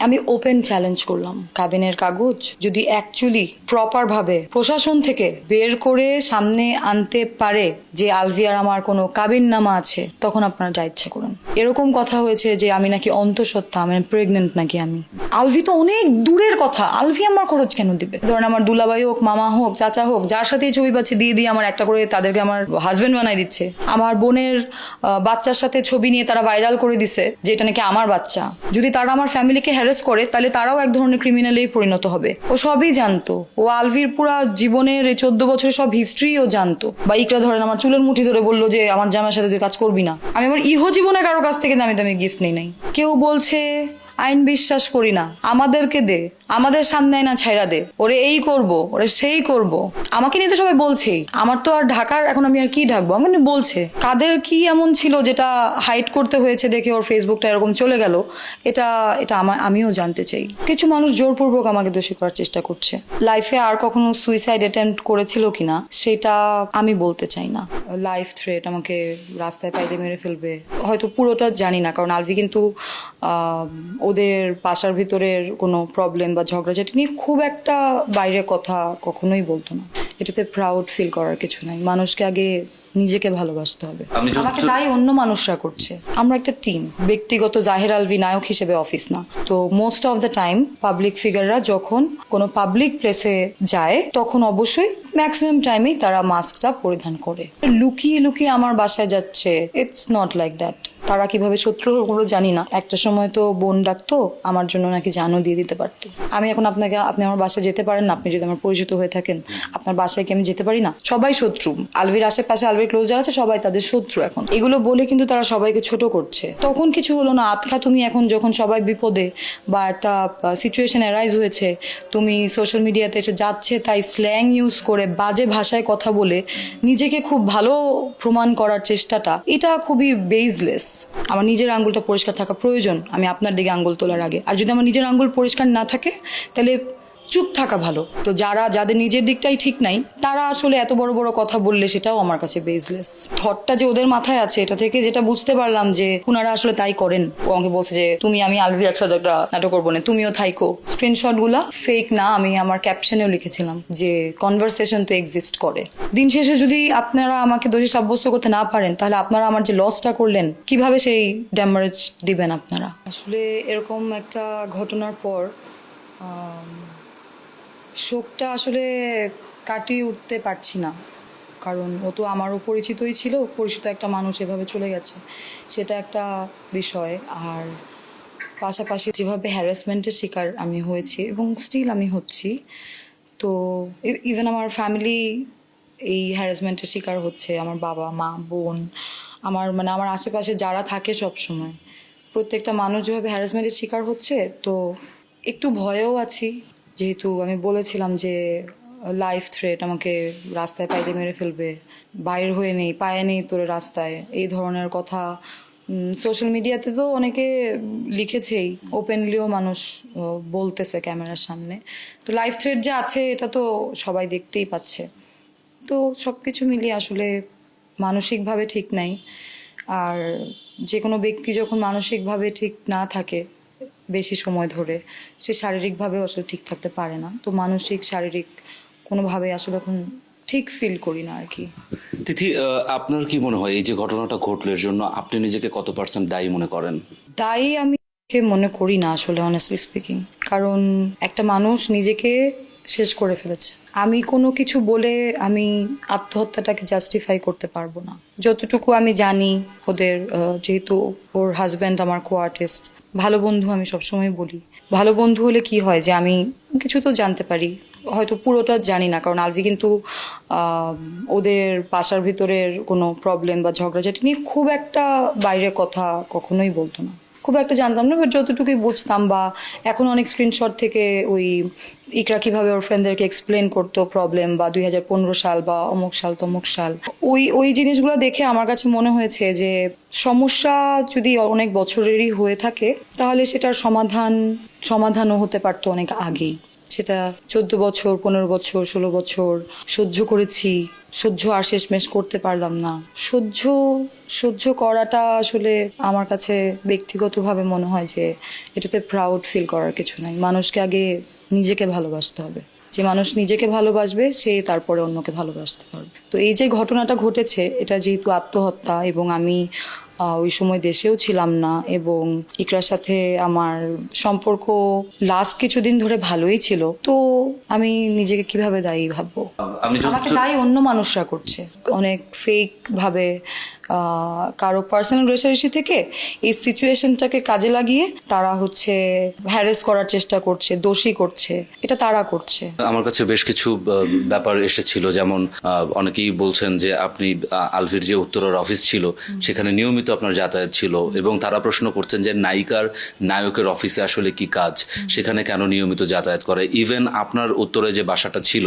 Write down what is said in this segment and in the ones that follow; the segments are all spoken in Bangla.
আমি ওপেন চ্যালেঞ্জ করলাম, কাবিনের কাগজ যদি অ্যাকচুয়ালি প্রপার ভাবে প্রশাসন থেকে বের করে সামনে আনতে পারে যে আলভিয়ার আমার কোনো কাবিননামা আছে, তখন আপনারা যা ইচ্ছা করুন। এরকম কথা হয়েছে যে আমি নাকি অন্তঃসত্ত্বা, আমি প্রেগনেন্ট নাকি। আমি আলভি তো অনেক দূরের কথা, আলভি আমার খরচ কেন দিবে? ধরেন আমার দুলাভাই হোক, মামা হোক, চাচা হোক, যার সাথেই ছবি পাচ্ছে দিয়ে দিয়ে আমার একটা করে তাদেরকে আমার হাজবেন্ড বানাই দিচ্ছে। আমার বোনের বাচ্চার সাথে ছবি নিয়ে তারা ভাইরাল করে দিছে যে এটা নাকি আমার বাচ্চা। যদি তারা আমার ফ্যামিলিকে হ্যারাস করে তাহলে তারাও এক ধরনের ক্রিমিনালেই পরিণত হবে। ও সবই জানতো, ও আলভির পুরা জীবনের এই 14 বছরের সব হিস্ট্রিও জানতো। বা ইকরা ধরেন আমার চুলের মুঠি ধরে বললো যে আমার জামার সাথে তুই কাজ করবি না। আমি আমার ইহ জীবনে কারো কাছ থেকে দামি দামি গিফট নেই নাই। কেউ বলছে আইন বিশ্বাস করি না, আমাদেরকে দে, আমাদের সামনে না ছাইরা দে, ওরে এই করব, ওরে সেই করব। আমাকে নিয়ে তো সবাই বলছেই। আমার তো আর ঢাকার এখন আমি আর কি ঢাকবো, আমার বলছে কাদের কি এমন ছিল যেটা হাইড করতে হয়েছে দেখে ওর ফেসবুকটা এরকম চলে গেল। এটা এটা আমিও জানতে চাই। কিছু মানুষ জোরপূর্বক আমাকে দোষী করার চেষ্টা করছে। লাইফে আর কখনো সুইসাইড অ্যাটেম্প্ট করেছিল কিনা সেটা আমি বলতে চাই না। লাইফ থ্রেট, আমাকে রাস্তায় পাইলে মেরে ফেলবে, হয়তো পুরোটা জানি না, কারণ আলভি কিন্তু ওদের বাসার ভিতরের কোনো প্রবলেম বা ঝগড়াঝাটি নিয়ে খুব একটা বাইরে কথা কখনোই বলতো না। এটাতে প্রাউড ফিল করার কিছু নাই। মানুষকে আগে নিজেকে ভালোবাসতে হবে। আমাকে তাই অন্য মানুষরা করছে। আমরা একটা টিম। ব্যক্তিগত জাহের আলভি নায়ক হিসেবে অফিস না তো। Most of the time public ফিগাররা যখন কোনো পাবলিক প্লেসে যায় তখন অবশ্যই ম্যাক্সিমাম টাইমেই তারা মাস্কটা পরিধান করে। লুকিয়ে লুকিয়ে আমার বাসায় যাচ্ছে, ইটস নট লাইক দ্যাট। তারা কিভাবে শত্রু হলো জানি না। একটা সময় তো বোন ডাকতো, আমার জন্য নাকি জানও দিয়ে দিতে পারতো। আমি এখন আপনি আমার বাসায় যেতে পারেন না, আপনি যদি আমার পরিচিত হয়ে থাকেন, আপনার বাসায় কি আমি যেতে পারি না? সবাই শত্রু। আলভির আশেপাশে আলভির ক্লোজ যারা আছে সবাই তাদের শত্রু। এখন এগুলো বলে কিন্তু তারা সবাইকে ছোট করছে। তখন কিছু হলো না, আতখা তুমি এখন যখন সবাই বিপদে বা একটা সিচুয়েশন অ্যারাইজ হয়েছে, তুমি সোশ্যাল মিডিয়াতে এসে যাচ্ছে তাই স্ল্যাং ইউজ করে বাজে ভাষায় কথা বলে নিজেকে খুব ভালো প্রমাণ করার চেষ্টাটা, এটা খুবই বেসলেস। আমার নিজের আঙ্গুলটা পরিষ্কার থাকা প্রয়োজন আমি আপনার দিকে আঙ্গুল তোলার আগে। আর যদি আমার নিজের আঙ্গুল পরিষ্কার না থাকে তাহলে চুপ থাকা ভালো। তো যাদের নিজের দিকটাই ঠিক নাই তারা আসলে এত বড় বড় কথা বললে সেটাও আমার কাছে বেসলেস। থটটা যে ওদের মাথায় আছে এটা থেকে যেটা বুঝতে পারলাম যে ওনারা আসলে তাই করেন। ও আমাকে বলছে যে আমি আলভি একসাথে একটা নাটক করবো না, তুমিও থাইকো। স্ক্রিনশট গুলা ফেক না, আমি আমার ক্যাপশনেও লিখেছিলাম যে কনভারসেশন তো এক্সিস্ট করে। দিন শেষে যদি আপনারা আমাকে দোষী সাব্যস্ত করতে না পারেন তাহলে আপনারা আমার যে লসটা করলেন কিভাবে সেই ড্যামারেজ দিবেন আপনারা? আসলে এরকম একটা ঘটনার পর শোকটা আসলে কাটিয়ে উঠতে পারছি না। কারণ ও তো আমারও পরিচিতই ছিল, পরিচিত একটা মানুষ এভাবে চলে গেছে, সেটা একটা বিষয়। আর পাশাপাশি যেভাবে হ্যারাসমেন্টের শিকার আমি হয়েছি এবং স্টিল আমি হচ্ছি, তো ইভেন আমার ফ্যামিলি এই হ্যারাসমেন্টের শিকার হচ্ছে। আমার বাবা মা বোন, আমার আশেপাশে যারা থাকে সব সময়, প্রত্যেকটা মানুষ যেভাবে হ্যারাসমেন্টের শিকার হচ্ছে, তো একটু ভয়েও আছি। যেহেতু আমি বলেছিলাম যে লাইফ থ্রেট, আমাকে রাস্তায় পাইলে মেরে ফেলবে, বাইর হয়ে নেই, পায়ে নেই তোরে রাস্তায়, এই ধরনের কথা সোশ্যাল মিডিয়াতে তো অনেকে লিখেছেই, ওপেনলিও মানুষ বলতেছে ক্যামেরার সামনে। তো লাইফ থ্রেট যে আছে এটা তো সবাই দেখতেই পাচ্ছে। তো সব কিছু মিলিয়ে আসলে মানসিকভাবে ঠিক নাই। আর যে কোনো ব্যক্তি যখন মানসিকভাবে ঠিক না থাকে বেশি সময় ধরে, সে শারীরিকভাবেও আসলে ঠিক থাকতে পারে না। তো মানসিক শারীরিক কোনোভাবে আসলে এখন ঠিক ফিল করি না আর কি। তিথি, আপনার কি মনে হয় এই যে ঘটনাটা ঘটলো এর জন্য আপনি নিজেকে কত % দায়ী মনে করেন? দায়ী আমি মনে করি না আসলে, অনেস্টলি স্পিকিং। কারণ একটা মানুষ নিজেকে শেষ করে ফেলেছে। আমি কোনো কিছু বলে আমি আত্মহত্যাটাকে জাস্টিফাই করতে পারবো না। যতটুকু আমি জানি ওদের, যেহেতু ওর হাজব্যান্ড আমার কো আর্টিস্ট, ভালো বন্ধু, আমি সবসময় বলি ভালো বন্ধু হলে কি হয় যে আমি কিছু তো জানতে পারি, হয়তো পুরোটা জানি না। কারণ আলভি কিন্তু ওদের বাসার ভিতরের কোনো প্রবলেম বা ঝগড়াঝাটি নিয়ে খুব একটা বাইরে কথা কখনোই বলতো না। খুব একটা জানতাম না, বাট যতটুকুই বুঝতাম, বা এখন অনেক স্ক্রিনশট থেকে ওই ইকরা কিভাবে ওর ফ্রেন্ডদেরকে এক্সপ্লেন করতো প্রবলেম, বা 2015 সাল বা অমুক সাল তমুক সাল, ওই জিনিসগুলো দেখে আমার কাছে মনে হয়েছে যে সমস্যা যদি অনেক বছরেরই হয়ে থাকে তাহলে সেটার সমাধানও হতে পারতো অনেক আগেই। সেটা 14 বছর 15 বছর 16 বছর সহ্য করেছি, সহ্য আর শেষমেশ করতে পারলাম না। সহ্য করাটা আসলে আমার কাছে ব্যক্তিগতভাবে মনে হয় যে এটাতে প্রাউড ফিল করার কিছু নাই। মানুষকে আগে নিজেকে ভালোবাসতে হবে। যে মানুষ নিজেকে ভালোবাসবে সে তারপরে অন্যকে ভালোবাসতে পারবে। তো এই যে ঘটনাটা ঘটেছে, এটা যেহেতু আত্মহত্যা এবং আমি ওই সময় দেশেও ছিলাম না, এবং ইকরার সাথে আমার সম্পর্ক লাস্ট কিছুদিন ধরে ভালোই ছিল, তো আমি নিজেকে কিভাবে দায়ী ভাববো? আমি আমাকে দায়ী অন্য মানুষরা করছে অনেক ফেক ভাবে। কারো পার্সোনাল রেশারেশি থেকে এই সিচুয়েশনটাকে কাজে লাগিয়ে তারা হচ্ছে হ্যারেস করার চেষ্টা করছে, দোষী করছে, এটা তারা করছে। আমার কাছে বেশ কিছু ব্যাপার এসেছিল, যেমন অনেকেই বলছেন যে আপনি আলভির যে উত্তরার অফিস ছিল সেখানে নিয়মিত আপনার যাতায়াত ছিল, এবং তারা প্রশ্ন করছেন যে নায়িকার নায়কের অফিসে আসলে কি কাজ, সেখানে কেন নিয়মিত যাতায়াত করে। ইভেন আপনার উত্তরে যে বাসাটা ছিল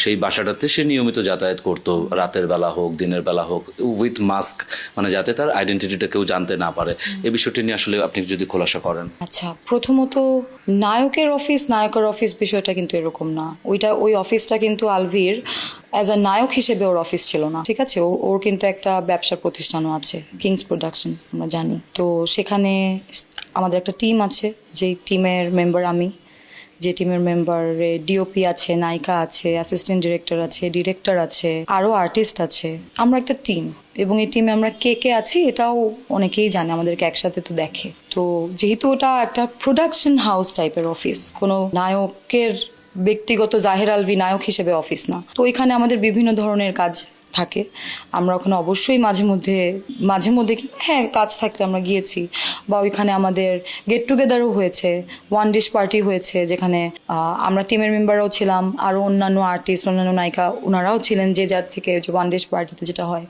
সেই বাসাটাতে সে নিয়মিত যাতায়াত করতো, রাতের বেলা হোক দিনের বেলা হোক, উইথ মাস্ক, মানে যাতে তার আইডেন্টিটিটা কেউ জানতে না পারে। এই বিষয়টি নিয়ে আসলে আপনি যদি খোলাসা করেন। আচ্ছা, প্রথমত নায়কের অফিস বিষয়টা কিন্তু এরকম না। ওই অফিসটা কিন্তু আলভির অ্যাজ আ নায়ক হিসেবে ওর অফিস ছিল না, ঠিক আছে? ওর কিন্তু একটা ব্যবসা প্রতিষ্ঠানও আছে, কিংস প্রোডাকশন, আমরা জানি। তো সেখানে আমাদের একটা টিম আছে, যেই টিমের মেম্বার আমি, যে টিমের মেম্বারে ডিওপি আছে, নায়িকা আছে, অ্যাসিস্ট্যান্ট ডিরেক্টর আছে, ডিরেক্টর আছে, আরও আর্টিস্ট আছে। আমরা একটা টিম, এবং এই টিমে আমরা কে কে আছি এটাও অনেকেই জানে, আমাদেরকে একসাথে তো দেখে। তো যেহেতু ওটা একটা প্রোডাকশন হাউস টাইপের অফিস, কোনো নায়কের ব্যক্তিগত জাহের আলভি নায়ক হিসেবে অফিস না, তো এখানে আমাদের বিভিন্ন ধরনের কাজ থাকে। আমরা ওখানে অবশ্যই মাঝে মধ্যে হ্যাঁ কাজ থাকলে আমরা গিয়েছি, বা ওইখানে আমাদের গেট টুগেদারও হয়েছে, ওয়ান ডিশ পার্টি হয়েছে, যেখানে আমরা টিমের মেম্বাররাও ছিলাম, আরও অন্যান্য আর্টিস্ট, অন্যান্য নায়িকা ওনারাও ছিলেন, যে যার থেকে যে ওয়ান ডিশ পার্টিতে যেটা হয়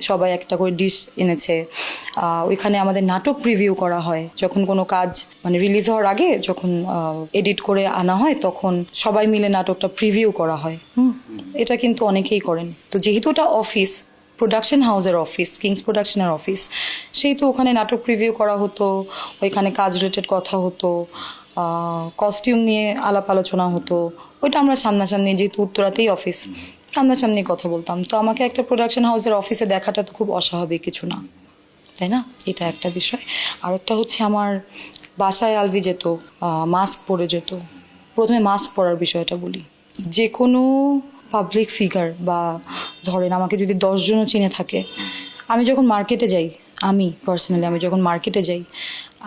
সবাই একটা করে ডিশ এনেছে। ওইখানে আমাদের নাটক প্রিভিউ করা হয়, যখন কোনো কাজ মানে রিলিজ হওয়ার আগে যখন এডিট করে আনা হয় তখন সবাই মিলে নাটকটা প্রিভিউ করা হয়। এটা কিন্তু অনেকেই করেন। তো যেহেতু ওটা অফিস, প্রোডাকশন হাউসের অফিস, কিংস প্রোডাকশনের অফিস, সেই তো ওখানে নাটক প্রিভিউ করা হতো, ওইখানে কাজ রিলেটেড কথা হতো, কস্টিউম নিয়ে আলাপ আলোচনা হতো। ওইটা আমরা সামনাসামনি, যেহেতু উত্তরাতেই অফিস, সামনাসামনি কথা বলতাম। তো আমাকে একটা প্রোডাকশন হাউসের অফিসে দেখাটা তো খুব অস্বাভাবিক কিছু না, তাই না? এটা একটা বিষয়। আর একটা হচ্ছে আমার বাসায় আলভি যেত, মাস্ক পরে যেত। প্রথমে মাস্ক পরার বিষয়টা বলি। যে কোনো পাবলিক ফিগার, বা ধরেন আমাকে যদি 10 জনও চিনে থাকে, আমি যখন মার্কেটে যাই, আমি যখন মার্কেটে যাই,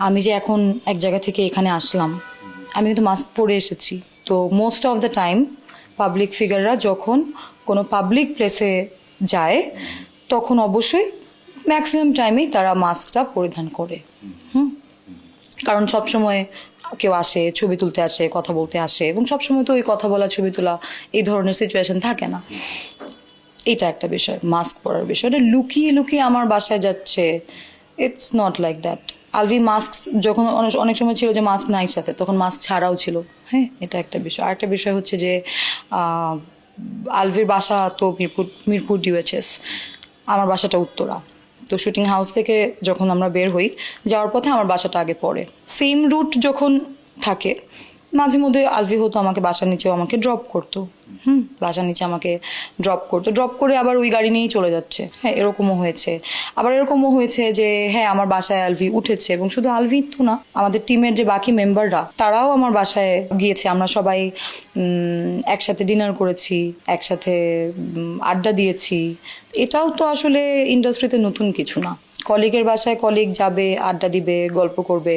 আমি যে এখন এক জায়গা থেকে এখানে আসলাম, আমি কিন্তু মাস্ক পরে এসেছি। তো most of the time public ফিগাররা যখন কোনো পাবলিক প্লেসে যায় তখন অবশ্যই ম্যাক্সিমাম টাইমেই তারা মাস্কটা পরিধান করে। কারণ সবসময় কেউ আসে, ছবি তুলতে আসে, কথা বলতে আসে, এবং সবসময় তো ওই কথা বলা, ছবি তোলা, এই ধরনের সিচুয়েশন থাকে না। এটা একটা বিষয়, মাস্ক পরার বিষয়। এটা লুকিয়ে আমার বাসায় যাচ্ছে, it's not like that. Alvi mask যখন অনেক সময় ছিল যে মাস্ক নাই সাথে, তখন মাস্ক ছাড়াও ছিল। হ্যাঁ, এটা একটা বিষয়। আরেকটা বিষয় হচ্ছে যে আলভির বাসা তো মিরপুর ডিওএইচএস, আমার বাসাটা উত্তরা। তো শুটিং হাউস থেকে যখন আমরা বের হই, যাওয়ার পথে আমার বাসাটা আগে পড়ে। সেম রুট যখন থাকে, মাঝে মধ্যে আলভি হতো আমাকে বাসার নিচেও আমাকে ড্রপ করতো। বাসার নিচে আমাকে ড্রপ করে আবার ওই গাড়ি নিয়েই চলে যাচ্ছে। হ্যাঁ, এরকমও হয়েছে। আবার এরকমও হয়েছে যে হ্যাঁ আমার বাসায় আলভি উঠেছে, এবং শুধু আলভি তো না, আমাদের টিমের যে বাকি মেম্বাররা তারাও আমার বাসায় গিয়েছে। আমরা সবাই একসাথে ডিনার করেছি, একসাথে আড্ডা দিয়েছি। এটাও তো আসলে ইন্ডাস্ট্রিতে নতুন কিছু না। কলিগের বাসায় কলিগ যাবে, আড্ডা দিবে, গল্প করবে,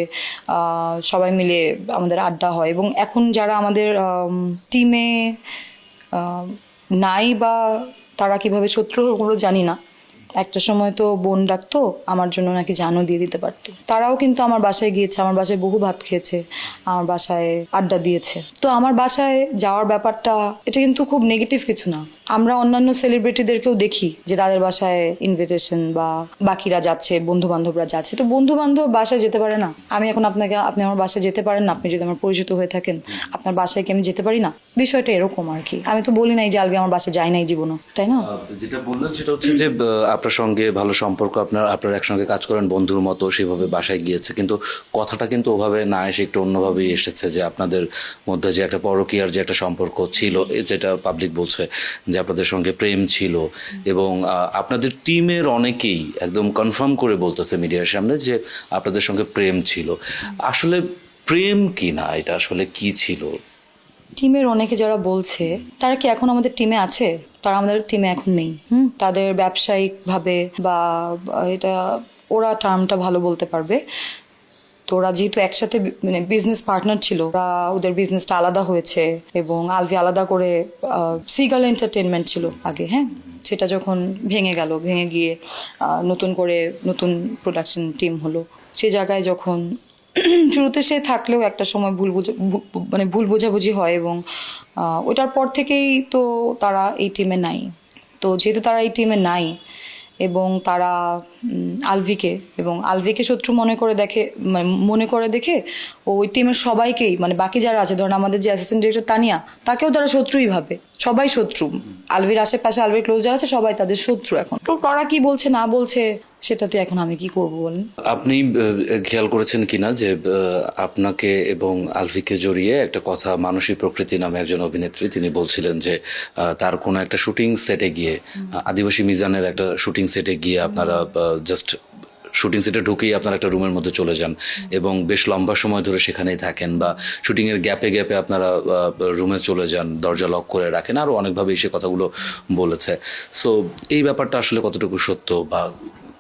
সবাই মিলে আমাদের আড্ডা হয়। এবং এখন যারা আমাদের টিমে নাই, বা তারা কিভাবে শত্রু হলো জানি না, একটা সময় তো বোন ডাকতো, আমার জন্য নাকি জানও দিয়ে দিতে পারতো। তারাও কিন্তু আমার বাসায় গিয়েছে, আমার বাসায় বহু ভাত খেয়েছে, আমার বাসায় আড্ডা দিয়েছে। তো আমার বাসায় যাওয়ার ব্যাপারটা, এটা কিন্তু খুব নেগেটিভ কিছু না। আমরা অন্যান্য সেলিব্রিটিদেরকেও দেখি যে তাদের বাসায় ইনভিটেশন, বা বাকিরা যাচ্ছে, বন্ধু বান্ধবরা যাচ্ছে। তো বন্ধু বান্ধব বাসায় যেতে পারে না? আমি এখন আপনি আমার বাসায় যেতে পারেন না, আপনি যদি আমার পরিচিত হয়ে থাকেন, আপনার বাসায় কি আমি যেতে পারি না? বিষয়টা এরকম আর কি। আমি তো বলি নাই যে আলভি আমার বাসায় যায় নাই জীবনও, তাই না? যেটা বললেন সেটা হচ্ছে যে আপনার সঙ্গে ভালো সম্পর্ক, আপনার একসঙ্গে কাজ করেন বন্ধুর মতো, সেভাবে বাসায় গিয়েছে, কিন্তু কথাটা কিন্তু ওভাবে না এসে একটু অন্যভাবেই এসেছে যে আপনাদের মধ্যে যে একটা পরকীয়ার যে একটা সম্পর্ক ছিল, যেটা পাবলিক বলছে যে আপনাদের সঙ্গে প্রেম ছিল, এবং আপনাদের টিমের অনেকেই একদম কনফার্ম করে বলতেছে মিডিয়ার সামনে যে আপনাদের সঙ্গে প্রেম ছিল। আসলে প্রেম কি না, এটা আসলে কি ছিল? টিমের অনেকে যারা বলছে তারা কি এখন আমাদের টিমে আছে? তারা আমাদের টিমে এখন নেই। তাদের ব্যবসায়িকভাবে বা এটা ওরা টার্মটা ভালো বলতে পারবে। তো ওরা যেহেতু একসাথে মানে বিজনেস পার্টনার ছিল, ওরা ওদের বিজনেসটা আলাদা হয়েছে এবং আলভি আলাদা করে সিগাল এন্টারটেনমেন্ট ছিল আগে, হ্যাঁ, সেটা যখন ভেঙে গেল, ভেঙে গিয়ে নতুন করে নতুন প্রোডাকশন টিম হলো, সে জায়গায় যখন শুরুতে সে থাকলেও একটা সময় মানে ভুল বোঝাবুঝি হয় এবং ওটার পর থেকেই তো তারা এই টিমে নাই। তো যেহেতু তারা এই টিমে নাই এবং তারা আলভিকে শত্রু মনে করে দেখে ওই টিমের সবাইকেই, মানে বাকি যারা আছে, ধরুন আমাদের যে অ্যাসিস্ট্যান্ট ডিরেক্টর তানিয়া, তাকেও তারা শত্রুই ভাবে। সবাই শত্রু, আলভির আশেপাশে আলভির ক্লোজ যারা আছে সবাই তাদের শত্রু। এখন তো তারা কি বলছে না বলছে সেটাতে এখন আমি কি করবো বলেন? আপনি খেয়াল করেছেন কিনা যে আপনাকে এবং আলভিকে জড়িয়ে একটা কথা মানসী প্রকৃতি নামে একজন অভিনেত্রী তিনি বলছিলেন যে তার কোনো একটা শুটিং সেটে গিয়ে, আদিবাসী মিজানের একটা শুটিং সেটে গিয়ে আপনারা জাস্ট শুটিং সেটে ঢুকেই আপনারা একটা রুমের মধ্যে চলে যান এবং বেশ লম্বা সময় ধরে সেখানেই থাকেন, বা শুটিংয়ের গ্যাপে গ্যাপে আপনারা রুমে চলে যান, দরজা লক করে রাখেন, আরও অনেকভাবেই সে কথাগুলো বলেছে। সো এই ব্যাপারটা আসলে কতটুকু সত্য? বা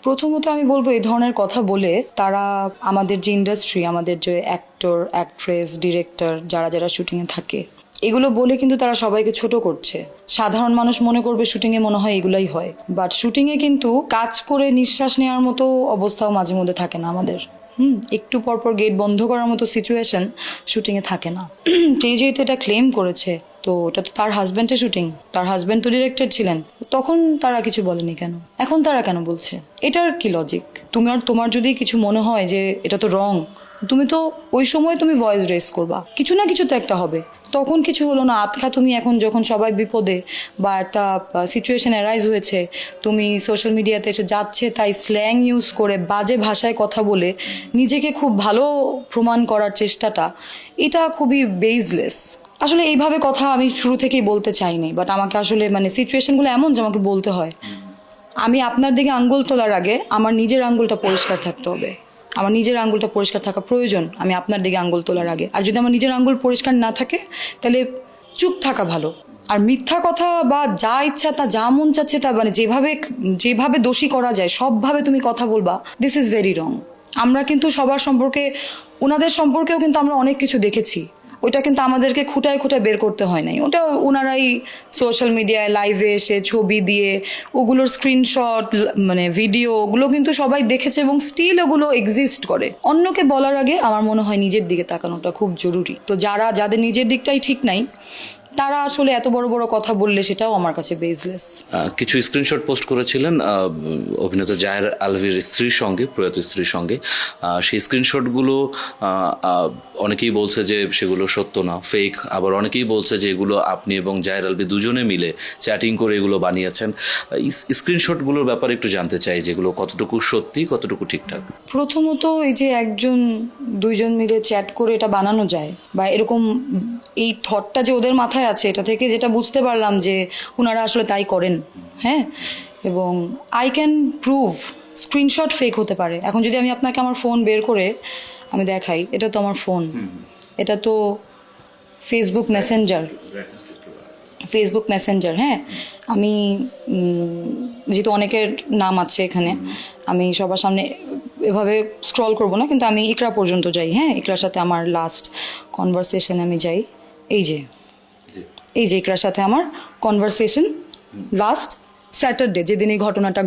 প্রথমত আমি বলবো, এই ধরনের কথা বলে তারা আমাদের যে ইন্ডাস্ট্রি, আমাদের যে অ্যাক্টর, অ্যাক্ট্রেস, ডিরেক্টর যারা যারা শুটিংয়ে থাকে, এগুলো বলে কিন্তু তারা সবাইকে ছোট করছে। সাধারণ মানুষ মনে করবে শুটিংয়ে মনে হয় এগুলাই হয়, বাট শুটিংয়ে কিন্তু কাজ করে নিঃশ্বাস নেওয়ার মতো অবস্থাও মাঝে মধ্যে থাকে না আমাদের। একটু পরপর গেট বন্ধ করার মতো সিচুয়েশন শুটিংয়ে থাকে না। যেহেতু এটা ক্লেম করেছে, তো এটা তো তার হাজব্যান্ডের শুটিং, তার হাজব্যান্ড তো ডিরেক্টর ছিলেন, তখন তারা কিছু বলেনি কেন? এখন তারা কেন বলছে? এটার কি লজিক? তোমার যদি কিছু মনে হয় যে এটা তো রং, তুমি তো ওই সময় তুমি ভয়েস রেজ করবা, কিছু না কিছু তো একটা হবে। তখন কিছু হলো না, আতখা তুমি এখন যখন সবাই বিপদে বা একটা সিচুয়েশন অ্যারাইজ হয়েছে, তুমি সোশ্যাল মিডিয়াতে এসে যাচ্ছে তাই স্ল্যাং ইউজ করে বাজে ভাষায় কথা বলে নিজেকে খুব ভালো প্রমাণ করার চেষ্টাটা, এটা খুবই বেসলেস। আসলে এইভাবে কথা আমি শুরু থেকেই বলতে চাইনি, বাট আমাকে আসলে মানে সিচুয়েশনগুলো এমন যে আমাকে বলতে হয়। আমি আপনার দিকে আঙ্গুল তোলার আগে আমার নিজের আঙ্গুলটা পরিষ্কার থাকতে হবে, আমার নিজের আঙ্গুলটা পরিষ্কার থাকা প্রয়োজন আমি আপনার দিকে আঙ্গুল তোলার আগে। আর যদি আমার নিজের আঙ্গুল পরিষ্কার না থাকে তাহলে চুপ থাকা ভালো। আর মিথ্যা কথা বা যা ইচ্ছা তা, যা মন চাচ্ছে তা, মানে যেভাবে দোষী করা যায় সবভাবে তুমি কথা বলবা, দিস ইজ ভেরি রং। আমরা কিন্তু সবার সম্পর্কে, ওনাদের সম্পর্কেও কিন্তু আমরা অনেক কিছু দেখেছি, ওইটা কিন্তু আমাদেরকে খুঁটায় খুঁটায় বের করতে হয় নাই, ওটা ওনারাই সোশ্যাল মিডিয়ায় লাইভে এসে ছবি দিয়ে ওগুলোর স্ক্রিনশট, মানে ভিডিও, ওগুলো কিন্তু সবাই দেখেছে এবং স্টিল ওগুলো এক্সিস্ট করে। অন্যকে বলার আগে আমার মনে হয় নিজের দিকে তাকানোটা খুব জরুরি। তো যাদের নিজের দিকটাই ঠিক নাই তারা আসলে এত বড় বড় কথা বললে সেটাও আমার কাছে বেসলেস। কিছু স্ক্রিনশট পোস্ট করেছিলেন অভিনেতা জাহের আলভির স্ত্রীর সঙ্গে, প্রয়াত স্ত্রীর সঙ্গে। সেই স্ক্রিনশটগুলো অনেকেই বলছে যে সেগুলো সত্য না, ফেক, আবার অনেকেই বলছে যে এগুলো আপনি এবং জাহের আলভি দুজনে মিলে চ্যাটিং করে এগুলো বানিয়েছেন। স্ক্রিনশটগুলোর ব্যাপারে একটু জানতে চাই, যেগুলো কতটুকু সত্যি, কতটুকু ঠিকঠাক। প্রথমত এই যে দুইজন মিলে চ্যাট করে এটা বানানো যায়, বা এরকম এই থটটা যে ওদের মাথায় আছে, এটা থেকে যেটা বুঝতে পারলাম যে ওনারা আসলে তাই করেন, হ্যাঁ। এবং I can prove screenshot fake হতে পারে। এখন যদি আমি আপনাকে আমার ফোন বের করে আমি দেখাই, এটা তো আমার ফোন, এটা তো ফেসবুক মেসেঞ্জার, হ্যাঁ। আমি যেহেতু অনেকের নাম আছে এখানে, আমি সবার সামনে এভাবে স্ক্রল করব না, কিন্তু আমি ইকরা পর্যন্ত যাই, হ্যাঁ। ইকরার সাথে আমার লাস্ট কনভারসেশনে আমি যাই, এই যে ইকরার সাথে আমার কনভারসেশন লাস্ট স্যাটারডে, যেদিন ঘটনাটা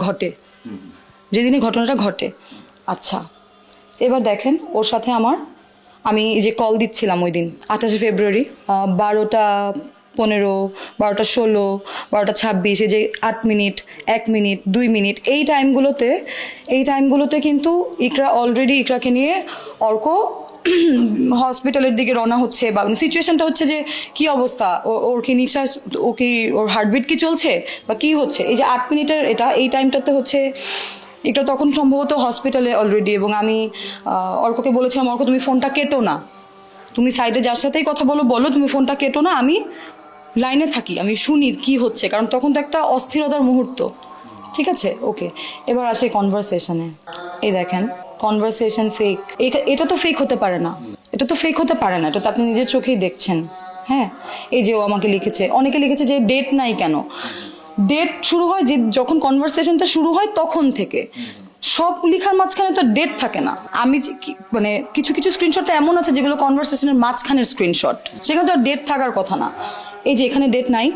ঘটে। আচ্ছা, এবার দেখেন ওর সাথে আমি যে কল দিচ্ছিলাম ওই দিন 28 ফেব্রুয়ারি 12:15, 12:16, 12:26, এই যে 8 মিনিট, 1 মিনিট, 2 মিনিট, এই টাইমগুলোতে কিন্তু ইকরাকে নিয়ে অর্ক হসপিটালের দিকে রওনা হচ্ছে বা সিচুয়েশনটা হচ্ছে যে কি অবস্থা, ওর কি নিঃশ্বাস, ও কি, ওর হার্টবিট কি চলছে বা কি হচ্ছে। এই যে 8 মিনিটের এটা, এই টাইমটাতে হচ্ছে এটা তখন সম্ভবত হসপিটালে অলরেডি। এবং আমি অর্ককে বলেছিলাম, অর্ক তুমি ফোনটা কেটো না, তুমি সাইডে যার সাথেই কথা বলো বলো, তুমি ফোনটা কেটো না, আমি লাইনে থাকি, আমি শুনি কি হচ্ছে, কারণ তখন তো একটা অস্থিরতার মুহূর্ত। ঠিক আছে, ওকে। এবার আসে কনভারসেশনে। এই দেখেন কনভারসেশন ফেক, এটা তো ফেক হতে পারে না, এটা তো ফেক হতে পারে না, এটা তো আপনি নিজের চোখেই দেখছেন। হ্যাঁ, এই যে ও আমাকে লিখেছে, অনেকে লিখেছে যে ডেট নাই কেন। ডেট শুরু হয় যে যখন কনভারসেশনটা শুরু হয় তখন থেকে, সব লেখার মাঝখানে তো ডেট থাকে না। আমি মানে কিছু কিছু স্ক্রিনশট তো এমন আছে যেগুলো কনভারসেশনের মাঝখানের স্ক্রিনশট, সেখানে তো আর ডেট থাকার কথা না। এই যে এখানে ডেট নাই,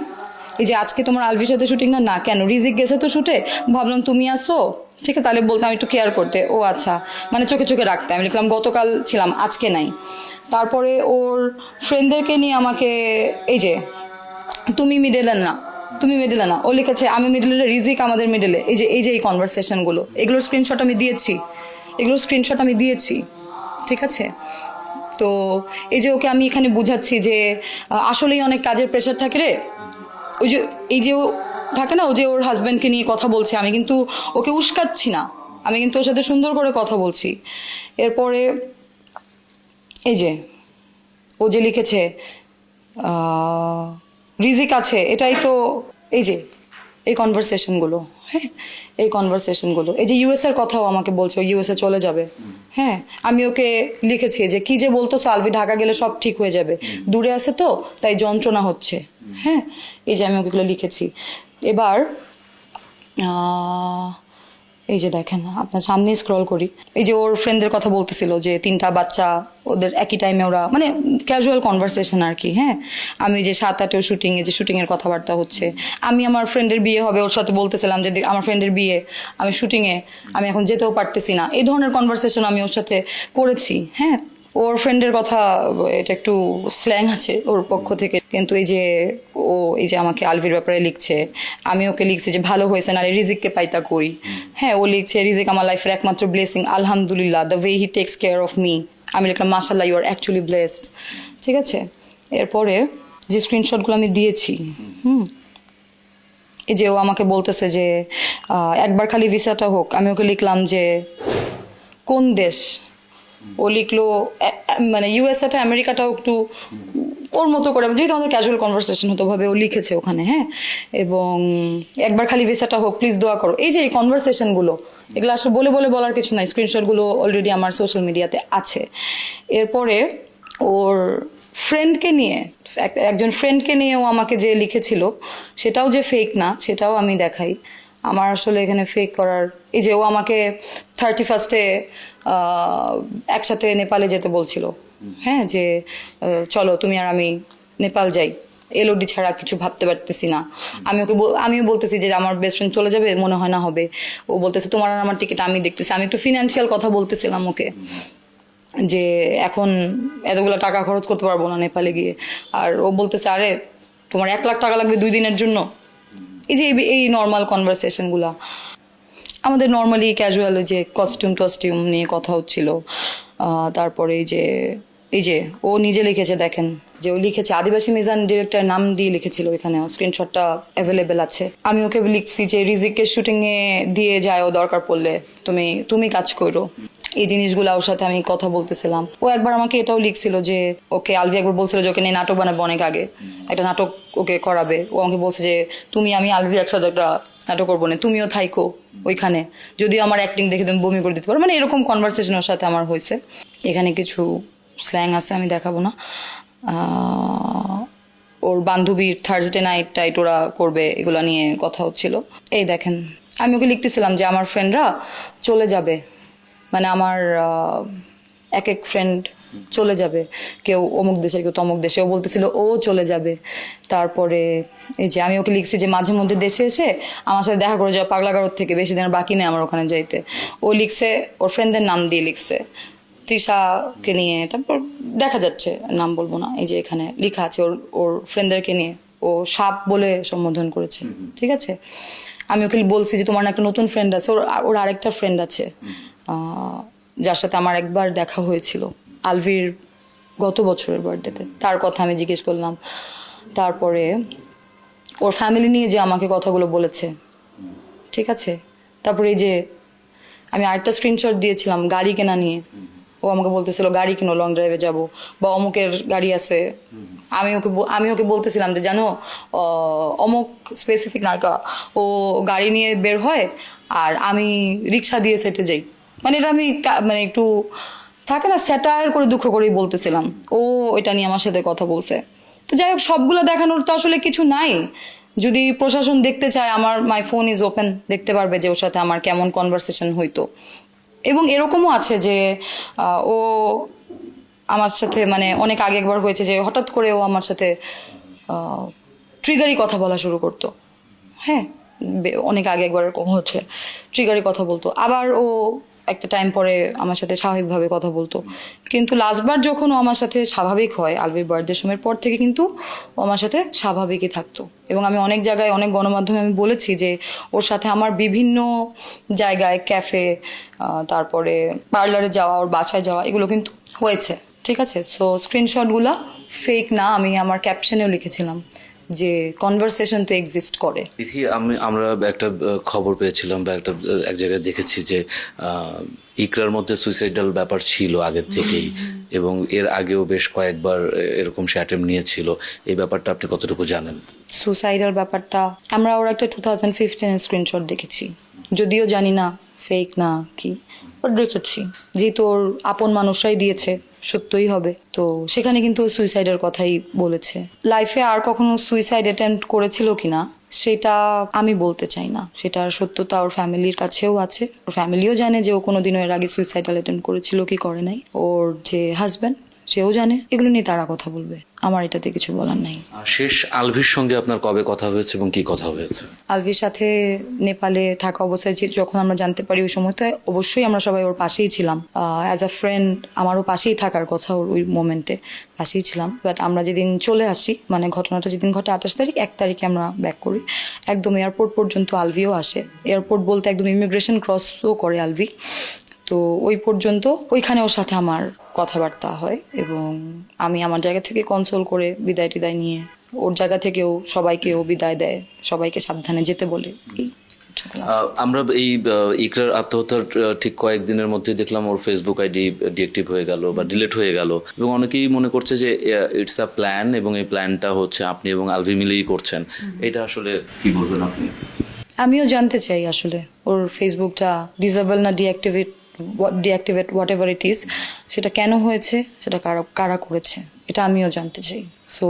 এই যে আজকে তোমার আলভির সাথে শুটিং না, কেন, রিজিক গেছে তো শুটে, ভাবলাম তুমি আসো, ঠিক আছে তাহলে বলতাম একটু কেয়ার করতে, ও আচ্ছা, মানে চোখে চোখে রাখতে। আমি লিখলাম গতকাল ছিলাম আজকে নাই। তারপরে ওর ফ্রেন্ডদেরকে নিয়ে আমাকে, এই যে তুমি মিডেলের না, তুমি মিডলে না, ও লিখেছে আমি মিডলে, রিজিক আমাদের মিডলে। এই যে এই কনভারসেশনগুলো, এগুলোর স্ক্রিনশট আমি দিয়েছি, এগুলোর স্ক্রিনশট আমি দিয়েছি, ঠিক আছে। তো এই যে ওকে আমি এখানে বুঝাচ্ছি যে আসলেই অনেক কাজের প্রেশার থাকে রে, ওই যে এই যে ও থাকে না, ও যে ওর হাজব্যান্ডকে নিয়ে কথা বলছে, আমি কিন্তু ওকে উস্কাচ্ছি না, আমি কিন্তু ওর সাথে সুন্দর করে কথা বলছি। এরপরে এই যে ও যে লিখেছে রিজিক আছে, এটাই তো, এই যে এই কনভারসেশনগুলো, হ্যাঁ এই কনভারসেশনগুলো, এই যে ইউএসএর কথাও আমাকে বলছে ও ইউএসএ চলে যাবে। হ্যাঁ, আমি ওকে লিখেছি যে কি যে বলতো সালভি, ঢাকা গেলে সব ঠিক হয়ে যাবে, দূরে আছে তো তাই যন্ত্রণা হচ্ছে। হ্যাঁ, এই যে আমি ওকেগুলো লিখেছি। এবার এই যে দেখেন, আপনার সামনে স্ক্রল করি, এই যে ওর ফ্রেন্ডদের কথা বলতেছিল যে 3টা বাচ্চা, ওদের একই টাইমে ওরা, মানে ক্যাজুয়াল কনভারসেশন আর কি। হ্যাঁ, আমি যে 7-8 শুটিং, এই যে শুটিংয়ের কথাবার্তা হচ্ছে, আমি আমার ফ্রেন্ডের বিয়ে হবে, ওর সাথে বলতেছিলাম যে আমার ফ্রেন্ডের বিয়ে, আমি শুটিংয়ে, আমি এখন যেতেও পারতেছি না, এই ধরনের কনভারসেশন আমি ওর সাথে করেছি। হ্যাঁ, ওর ফ্রেন্ডের কথা, এটা একটু স্ল্যাং আছে ওর পক্ষ থেকে, কিন্তু এই যে ও এই যে আমাকে আলভির ব্যাপারে লিখছে, আমি ওকে লিখছি যে ভালো হয়েছে, নাহলে রিজিককে পাইতা কই। হ্যাঁ, ও লিখছে রিজিক আমার লাইফের একমাত্র ব্লেসিং, আলহামদুলিল্লাহ, the way he takes care of me. আমি লিখলাম মাশাল্লাহ, ইউ আর অ্যাকচুয়ালি ব্লেসড। ঠিক আছে, এরপরে যে স্ক্রিনশটগুলো আমি দিয়েছি, এই যে ও আমাকে বলতেছে যে একবার খালি ভিসাটা হোক, আমি ওকে লিখলাম যে কোন দেশ, ও লিখলো মানে ইউএসএটা আমেরিকাটাও একটু ওর মতো করে, যেটা আমাদের ক্যাজুয়াল কনভারসেশন হতো ভাবে ও লিখেছে ওখানে। হ্যাঁ, এবং একবার খালি ভিসাটা হোক, প্লিজ দোয়া করো। এই যে এই কনভারসেশনগুলো, এগুলো আসলে বলে বলে বলার কিছু নাই, স্ক্রিনশটগুলো অলরেডি আমার সোশ্যাল মিডিয়াতে আছে। এরপরে ওর ফ্রেন্ডকে নিয়ে, একজন ফ্রেন্ডকে নিয়ে ও আমাকে যে লিখেছিল, সেটাও যে ফেক না সেটাও আমি দেখাই। আমার আসলে এখানে ফেক করার, এই যে ও আমাকে 31 একসাথে নেপালে যেতে বলছিল। হ্যাঁ, যে চলো তুমি আর আমি নেপাল যাই, এলওডি ছাড়া কিছু ভাবতে পারতেছি না। আমিও বলতেছি যে আমার বেস্ট ফ্রেন্ড চলে যাবে, মনে হয় না হবে। ও বলতেছে তোমার আর আমার টিকিট আমি দেখতেছি। আমি একটু ফিনান্সিয়াল কথা বলতেছিলাম ওকে, যে এখন এতগুলো টাকা খরচ করতে পারবো না নেপালে গিয়ে। আর ও বলতেছে আরে তোমার 1 লাখ টাকা লাগবে 2 দিনের জন্য। এই যে এই নর্মাল কনভারসেশনগুলা আমাদের নর্মালি ক্যাজুয়াল, যে কস্টিউম নিয়ে কথা হচ্ছিল। তারপরে এই যে ও নিজে লিখেছে, দেখেন যে ও লিখেছে আদিবাসী মিজান ডিরেক্টর নাম দিয়ে লিখেছিল, এখানে স্ক্রিনশটটা অ্যাভেলেবেল আছে। আমি ওকে লিখছি যে রিজিককে শুটিংয়ে দিয়ে যায় ও দরকার পড়লে, তুমি কাজ করো। এই জিনিসগুলো ওর সাথে আমি কথা বলতেছিলাম। ও একবার আমাকে এটাও লিখছিল যে ওকে আলভি একবার বলছিল যে ওকে নিয়ে নাটক বানাবে, অনেক আগে একটা নাটক ওকে করাবে। ও আমাকে বলছে যে তুমি আমি আলভি একসাথে একটা নাটক করবো না, তুমিও থাইকো ওইখানে, যদিও আমার অ্যাক্টিং দেখে তুমি বমি করে দিতে পারো। মানে এরকম কনভারসেশন ওর সাথে আমার হয়েছে। এখানে কিছু স্ল্যাং আছে, আমি দেখাবো না। ওর বান্ধবীর থার্সডে নাইট টাইট ওরা করবে, এগুলো নিয়ে কথা হচ্ছিল। এই দেখেন, আমি ওকে লিখতেছিলাম যে আমার ফ্রেন্ডরা চলে যাবে, মানে আমার এক ফ্রেন্ড চলে যাবে, কেউ অমুক দেশে কেউ তমুক দেশে, ও বলতেছিল ও চলে যাবে। তারপরে এই যে আমি ওকে লিখছি যে মাঝে মধ্যে দেশে এসে আমার সাথে দেখা করে যাওয়া, পাগলাগারোর থেকে বেশি দিনের বাকি নেই আমার ওখানে যাইতে। ও লিখছে ওর ফ্রেন্ডদের নাম দিয়ে লিখছে, তৃষাকে নিয়ে, তারপর দেখা যাচ্ছে নাম বলবো না, এই যে এখানে লেখা আছে ওর ফ্রেন্ডদেরকে নিয়ে ও সাপ বলে সম্বোধন করেছে। ঠিক আছে, আমি ওকে বলছি যে তোমার না একটা নতুন ফ্রেন্ড আছে, ওর আরেকটা ফ্রেন্ড আছে যার সাথে আমার একবার দেখা হয়েছিল, আলভির গত বছরের বার্থডেতে তার কথা আমি জিজ্ঞেস করলাম। তারপরে ওর ফ্যামিলি নিয়ে যে আমাকে কথাগুলো বলেছে, ঠিক আছে। তারপরে এই যে আমি আরেকটা স্ক্রিনশট দিয়েছিলাম গাড়ি কেনা নিয়ে, ও আমাকে বলতেছিল গাড়ি কিনো, লং ড্রাইভে যাব, বা অমুকের গাড়ি আছে। আমি ওকে বলতেছিলাম যে জানো অমুক স্পেসিফিক নায়িকা ও গাড়ি নিয়ে বের হয় আর আমি রিক্সা দিয়ে সেটে যাই। মানে এটা আমি মানে একটু থাকে না স্যাটায়ার করে দুঃখ করেই বলতেছিলাম। ও এটা নিয়ে আমার সাথে কথা বলছে। তো যাই হোক, সবগুলো দেখানোর তো আসলে কিছু নাই। যদি প্রশাসন দেখতে চায়, আমার মাই ফোন ইজ ওপেন, দেখতে পারবে যে ওর সাথে আমার কেমন কনভারসেশন হইতো। এবং এরকমও আছে যে ও আমার সাথে মানে অনেক আগে একবার হয়েছে যে হঠাৎ করে ও আমার সাথে ট্রিগারি কথা বলা শুরু করতো। হ্যাঁ, অনেক আগে একবার এরকম হচ্ছে, ট্রিগারি কথা বলতো। আবার ও একটা টাইম পরে আমার সাথে স্বাভাবিকভাবে কথা বলতো। কিন্তু লাস্টবার যখন ও আমার সাথে স্বাভাবিক হয় আলভির বার্থডে সময়ের পর থেকে কিন্তু ও আমার সাথে স্বাভাবিকই থাকতো। এবং আমি অনেক জায়গায় অনেক গণমাধ্যমে আমি বলেছি যে ওর সাথে আমার বিভিন্ন জায়গায় ক্যাফে, তারপরে পার্লারে যাওয়া, ওর বাসায় যাওয়া, এগুলো কিন্তু হয়েছে, ঠিক আছে। সো স্ক্রিনশটগুলো ফেক না, আমি আমার ক্যাপশনেও লিখেছিলাম যে কনভারসেশন তো এক্সিস্ট করে। আমরা একটা খবর পেয়েছিলাম বা এক জায়গায় দেখেছি যে ইকরার মধ্যে সুইসাইডাল ব্যাপার ছিল আগের থেকেই, এবং এর আগেও বেশ কয়েকবার এরকম সে অ্যাটেম্প নিয়েছিল। এই ব্যাপারটা আপনি কতটুকু জানেন? সুসাইডাল ব্যাপারটা আমরা ওর একটা 2015 স্ক্রিনশট দেখেছি, যদিও জানি না ফেক না কি, বাট দেখেছি। যেহেতু ওর আপন মানুষরাই দিয়েছে, সত্যই হবে। তো সেখানে কিন্তু সুইসাইডের কথাই বলেছে। লাইফে আর কখনো সুইসাইড অ্যাটেম্প্ট করেছিল কিনা সেটা আমি বলতে চাই না, সেটার সত্যতা ওর ফ্যামিলির কাছেও আছে। ওর ফ্যামিলিও জানে যে ও কোনোদিনও এর আগে সুইসাইডাল অ্যাটেম্প্ট করেছিল কি করে নাই। ওর যে হাজব্যান্ড সেও জানে, এগুলো নিয়ে তারা কথা বলবে, আমার এটাতে কিছু বলার নাই। শেষ আলভির সঙ্গে আপনার কবে কথা হয়েছে এবং কি কথা হয়েছে? আলভির সাথে নেপালে থাকা অবস্থায় যখন আমরা জানতে পারি ওই সময় তো অবশ্যই আমরা সবাই ওর পাশেই ছিলাম। অ্যাজ আ ফ্রেন্ড আমারও পাশেই থাকার কথা, ওই মোমেন্টে পাশেই ছিলাম। বাট আমরা যেদিন চলে আসি, মানে ঘটনাটা যেদিন ঘটে 28 তারিখ, 1 তারিখে আমরা ব্যাক করি। একদম এয়ারপোর্ট পর্যন্ত আলভিও আসে। এয়ারপোর্ট বলতে একদম ইমিগ্রেশন ক্রসও করে আলভি। তো ওই পর্যন্ত ওইখানে ওর সাথে আমার কথাবার্তা হয় এবং আমি আমার জায়গা থেকে কনসোল করে বিদায় টিদায় নিয়ে, ওর জায়গা থেকেও সবাইকেও বিদায় দেয়, সবাইকে সাবধানে যেতে বলে। আমরা এই ইকরার আত্মহত্যার ঠিক কয়েকদিনের মধ্যে দেখলাম ওর ফেসবুক আইডি ডিএক্টিভ হয়ে গেল বা ডিলিট হয়ে গেল, এবং অনেকেই মনে করছে যে ইটস আ প্ল্যান এবং এই প্ল্যানটা হচ্ছে আপনি এবং আলভি মিলেই করছেন। এটা আসলে কি বলবেন আপনি? আমিও জানতে চাই আসলে ওর ফেসবুকটা ডিসেবল না deactivate what ever it is, সেটা কেন হয়েছে, সেটা কারা করেছে, এটা আমিও জানতে চাই। সো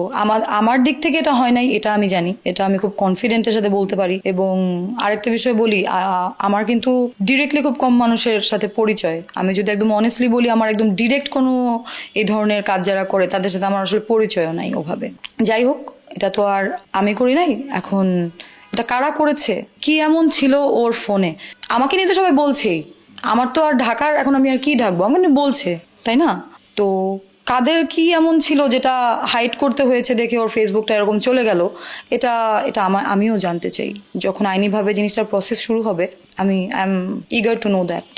আমার দিক থেকে এটা হয় নাই, এটা আমি জানি, এটা আমি খুব কনফিডেন্টের সাথে বলতে পারি। এবং আরেকটা বিষয় বলি, আমার কিন্তু ডিরেক্টলি খুব কম মানুষের সাথে পরিচয়। আমি যদি একদম অনেস্টলি বলি, আমার একদম ডিরেক্ট কোনো এই ধরনের কাজ যারা করে তাদের সাথে আমার আসলে পরিচয়ও নাই ওভাবে। যাই হোক, এটা তো আর আমি করি নাই। এখন এটা কারা করেছে, কি এমন ছিল ওর ফোনে, আমাকে নিয়ে তো সবাই বলছেই। আমার তো আর ঢাকার, এখন আমি আর কি ঢাকবো, আমার বলছে, তাই না? তো কাদের কি এমন ছিল যেটা হাইড করতে হয়েছে দেখে ওর ফেসবুকটা এরকম চলে গেল, এটা এটা আমিও জানতে চাই। যখন আইনিভাবে জিনিসটার প্রসেস শুরু হবে, I am eager to know that.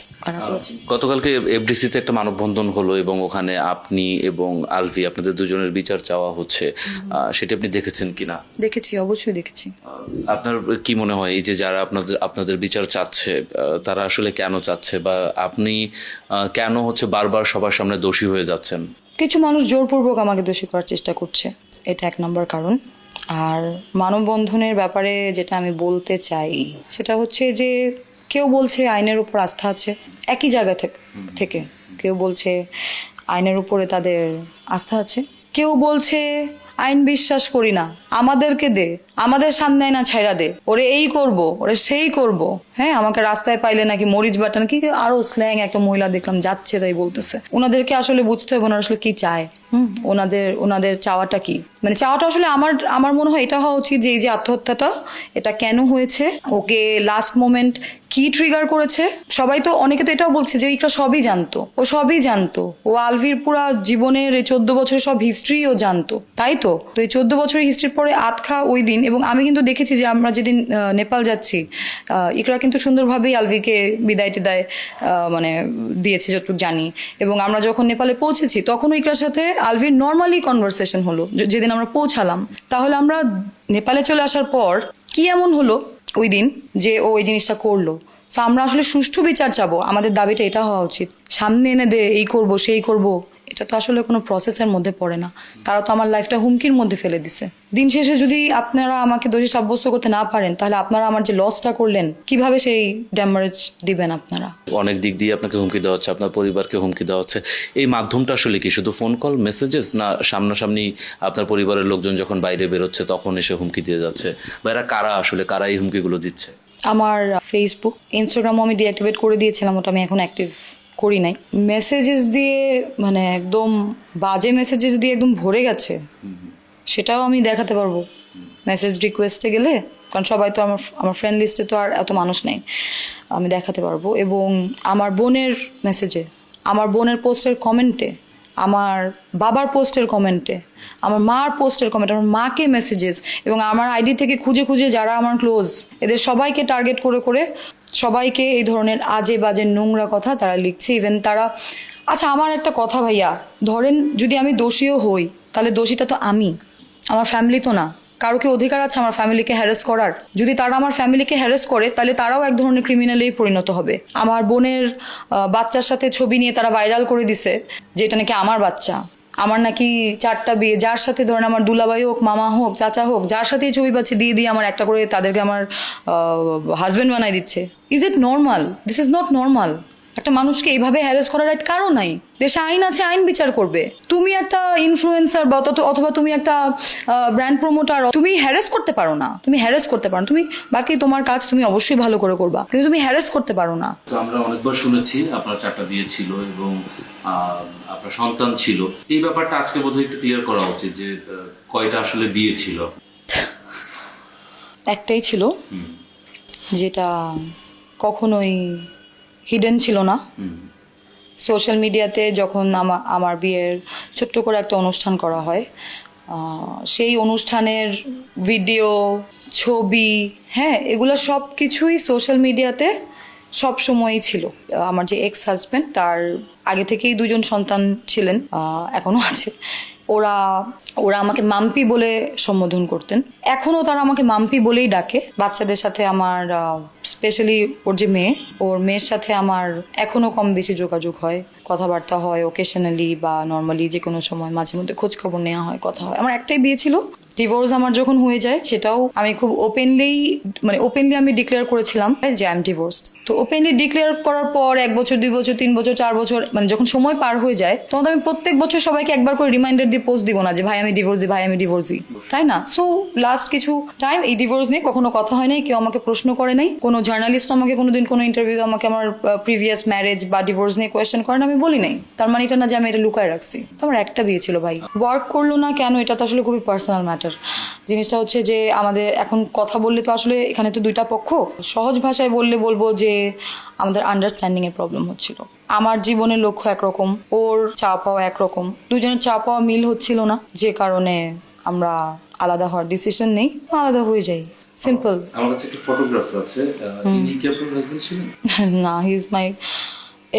গতকালকে এফডিসিতে একটা মানববন্ধন হলো এবং ওখানে আপনি এবং আলভি, আপনাদের দুজনের বিচার চাওয়া হচ্ছে, সেটা আপনি দেখেছেন কিনা? দেখেছি, অবশ্যই দেখেছি। আপনার কি মনে হয় এই যে যারা আপনাদের বিচার চাচ্ছে, তারা আসলে কেন চাচ্ছে, বা আপনি কেন হচ্ছে বারবার সবার সামনে দোষী হয়ে যাচ্ছেন? কিছু মানুষ জোরপূর্বক আমাকে দোষী করার চেষ্টা করছে, এটা 1 নম্বর কারণ। আর মানববন্ধনের ব্যাপারে যেটা আমি বলতে চাই সেটা হচ্ছে যে কেউ বলছে আইনের উপর আস্থা আছে, একই জায়গা থেকে কেউ বলছে আইনের উপরে তাদের আস্থা আছে, কেউ বলছে আইন বিশ্বাস করি না, আমাদেরকে দে, আমাদের সামনে না ছাইরা দে, ওরে এই করব, ওরে সেই করব। হ্যাঁ, আমাকে রাস্তায় পাইলে নাকি মরিচ বাটান কি আরো স্ল্যাং একটা মহিলা দেখলাম যাচ্ছে তাই বলতেছে। ওনাদেরকে আসলে বুঝতে হবে ওনারা আসলে কি চায়, ওনাদের চাওয়াটা কি। মানে চাওয়াটা আসলে আমার মনে হয় এটা হওয়া উচিত যে এই যে আত্মহত্যাটা, এটা কেন হয়েছে, ওকে লাস্ট মোমেন্ট কি ট্রিগার করেছে। সবাই তো, অনেকে তো এটাও বলছে যে ইকরা সবই জানতো, ও সবই জানতো, ও আলভির পুরা জীবনের এই 14 বছরের সব হিস্ট্রি ও জানতো, তাই তো। এই 14 বছরের হিস্ট্রির পরে আতখা ওই দিন, এবং আমি কিন্তু দেখেছি যে আমরা যেদিন নেপাল যাচ্ছি, ইকরা কিন্তু কিন্তু সুন্দরভাবেই আলভিকে বিদায় টিদায় মানে দিয়েছে যতটুকু জানি। এবং আমরা যখন নেপালে পৌঁছেছি তখনও ইকরার সাথে আলভির নর্মালি কনভারসেশন হলো যেদিন আমরা পৌঁছালাম। তাহলে আমরা নেপালে চলে আসার পর কি এমন হলো ওই দিন যে ও এই জিনিসটা করলো? তো আমরা আসলে সুষ্ঠু বিচার চাবো, আমাদের দাবিটা এটা হওয়া উচিত। সামনে এনে দে, এই করব সেই করব, এটা তো আসলে কোনো প্রসেসের মধ্যে পড়ে না। তারা তো আমার লাইফটা হুমকির মধ্যে ফেলে দিছে। দিন শেষে যদি আপনারা আমাকে দোষী সাব্যস্ত করতে না পারেন, তাহলে আপনারা আমার যে লসটা করলেন কিভাবে সেই ড্যামারেজ দিবেন আপনারা? অনেক দিক দিয়ে আপনাকে হুমকি দেওয়া হচ্ছে, আপনার পরিবারকে হুমকি দেওয়া হচ্ছে। এই মাধ্যমটা আসলে কি শুধু ফোন কল, মেসেজেস, না সামনাসামনি আপনার পরিবারের লোকজন যখন বাইরে বেরোচ্ছে তখন এসে হুমকি দিয়ে যাচ্ছে? বা এরা কারা আসলে, কারা এই হুমকিগুলো দিচ্ছে? আমার ফেসবুক, ইনস্টাগ্রামও আমি ডিঅ্যাক্টিভেট করে দিয়েছিলাম, ওটা আমি এখন অ্যাক্টিভ করি নাই। মেসেজেস দিয়ে মানে একদম বাজে মেসেজেস দিয়ে একদম ভরে গেছে, সেটাও আমি দেখাতে পারবো মেসেজ রিকোয়েস্টে গেলে, কারণ সবাই তো আমার ফ্রেন্ড লিস্টে তো আর এত মানুষ নেই, আমি দেখাতে পারবো। এবং আমার বোনের মেসেজে, আমার বোনের পোস্টের কমেন্টে, আমার বাবার পোস্টের কমেন্টে, আমার মার পোস্টের কমেন্ট, আমার মাকে মেসেজেস, এবং আমার আইডি থেকে খুঁজে খুঁজে যারা আমার ক্লোজ এদের সবাইকে টার্গেট করে করে সবাইকে এই ধরনের আজে বাজে নোংরা কথা তারা লিখছে। ইভেন তারা, আচ্ছা আমার একটা কথা ভাইয়া, ধরেন যদি আমি দোষীও হই, তাহলে দোষীটা তো আমি, আমার ফ্যামিলি তো না। কারো কি অধিকার আছে আমার ফ্যামিলিকে হ্যারাস করার? যদি তারা আমার ফ্যামিলিকে হ্যারাস করে তাহলে তারাও এক ধরনের ক্রিমিনালেই পরিণত হবে। আমার বোনের বাচ্চার সাথে ছবি নিয়ে তারা ভাইরাল করে দিছে যে এটা নাকি আমার বাচ্চা, আমার নাকি 4টা বিয়ে, যার সাথে ধরেন আমার দুলাভাই হোক, মামা হোক, চাচা হোক, যার সাথেই ছবি পাচ্ছে দিয়ে দিয়ে আমার একটা করে তাদেরকে আমার হাজবেন্ড বানাই দিচ্ছে। Is it normal? This is not normal. একটা মানুষকে এইভাবে হ্যারাস করার রাইট কারো নাই। দেশে আইন আছে, আইন বিচার করবে। তুমি একটা ইনফ্লুয়েন্সার বা অথবা তুমি একটা ব্র্যান্ড প্রমোটার, তুমি হ্যারাস করতে পারো না, তুমি হ্যারাস করতে পারো না। তুমি বাকি তোমার কাজ তুমি অবশ্যই ভালো করে করবা, কিন্তু তুমি হ্যারাস করতে পারো না। তো আমরা অনেকবার শুনেছি আপনার 4টা বিয়ে ছিল এবং আপনার সন্তান ছিল। এই ব্যাপারটা আজকে বোধহয় একটু ক্লিয়ার করা উচিত যে কয়টা আসলে বিয়ে ছিল। একটাই ছিল, যেটা কখনোই হিডেন ছিল না। সোশ্যাল মিডিয়াতে যখন আমার বিয়ের ছোট্ট করে একটা অনুষ্ঠান করা হয়, সেই অনুষ্ঠানের ভিডিও, ছবি, হ্যাঁ, এগুলো সব কিছুই সোশ্যাল মিডিয়াতে সব সময়ই ছিল। আমার যে এক্স হাজব্যান্ড, তার আগে থেকেই 2জন সন্তান ছিলেন, এখনো আছে। ওরা আমাকে মাম্পি বলে সম্বোধন করতেন, এখনো তারা আমাকে মাম্পি বলেই ডাকে। বাচ্চাদের সাথে আমার, স্পেশালি ওর যে মেয়ে, ওর মেয়ের সাথে আমার এখনো কম বেশি যোগাযোগ হয়, কথাবার্তা হয় ওকেশনালি বা নর্মালি, যে কোনো সময় মাঝে মধ্যে খোঁজ খবর নেওয়া হয়, কথা হয়। আমার একটাই বিয়ে ছিল। ডিভোর্স আমার যখন হয়ে যায়, সেটাও আমি খুব ওপেনলি আমি ডিক্লেয়ার করেছিলাম যে আই এম ডিভোর্সড। তো ওপেনলি ডিক্লেয়ার করার পর 1 বছর, 2 বছর, 3 বছর, 4 বছর, মানে যখন সময় পার হয়ে যায়, তখন আমি প্রত্যেক বছর সবাইকে একবার করে রিমাইন্ডার দিয়ে পোস্ট দিব না যে ভাই আমি ডিভোর্স দিই, ভাই আমি ডিভোর্সি, তাই না? সো লাস্ট কিছু টাইম এই ডিভোর্স নিয়ে কখনো কথা হয় নাই, কেউ আমাকে প্রশ্ন করে নাই, কোনো জার্নালিস্ট আমাকে কোনোদিন কোনো ইন্টারভিউ আমাকে আমার প্রিভিয়াস ম্যারেজ বা ডিভোর্স নিয়ে কোয়েশ্চেন করেন, আমি বলি নাই। তার মানে এটা না যে আমি এটা লুকায় রাখছি। তো আমার একটা বিয়ে ছিল ভাই, ওয়ার্ক করলো না কেন, এটা তো আসলে খুবই পার্সোনাল ম্যাটার। জিনিসটা হচ্ছে যে আমাদের এখন কথা বললে তো আসলে এখানে তো 2টা পক্ষ, সহজ ভাষায় বলবো যে আমাদের আন্ডারস্ট্যান্ডিং এর প্রবলেম হচ্ছিল। আমার জীবনের লক্ষ্য একরকম, ওর চাওয়া পাওয়া একরকম, দুজনের চাওয়া পাওয়া মিল হচ্ছিল না, যে কারণে আমরা আলাদা হওয়ার ডিসিশন নেই, আলাদা হয়ে যাই, সিম্পল। আমার কাছে একটা ফটোগ্রাফস আছে। ইনি কি আপনার হাজবেন্ড ছিলেন? না, he is my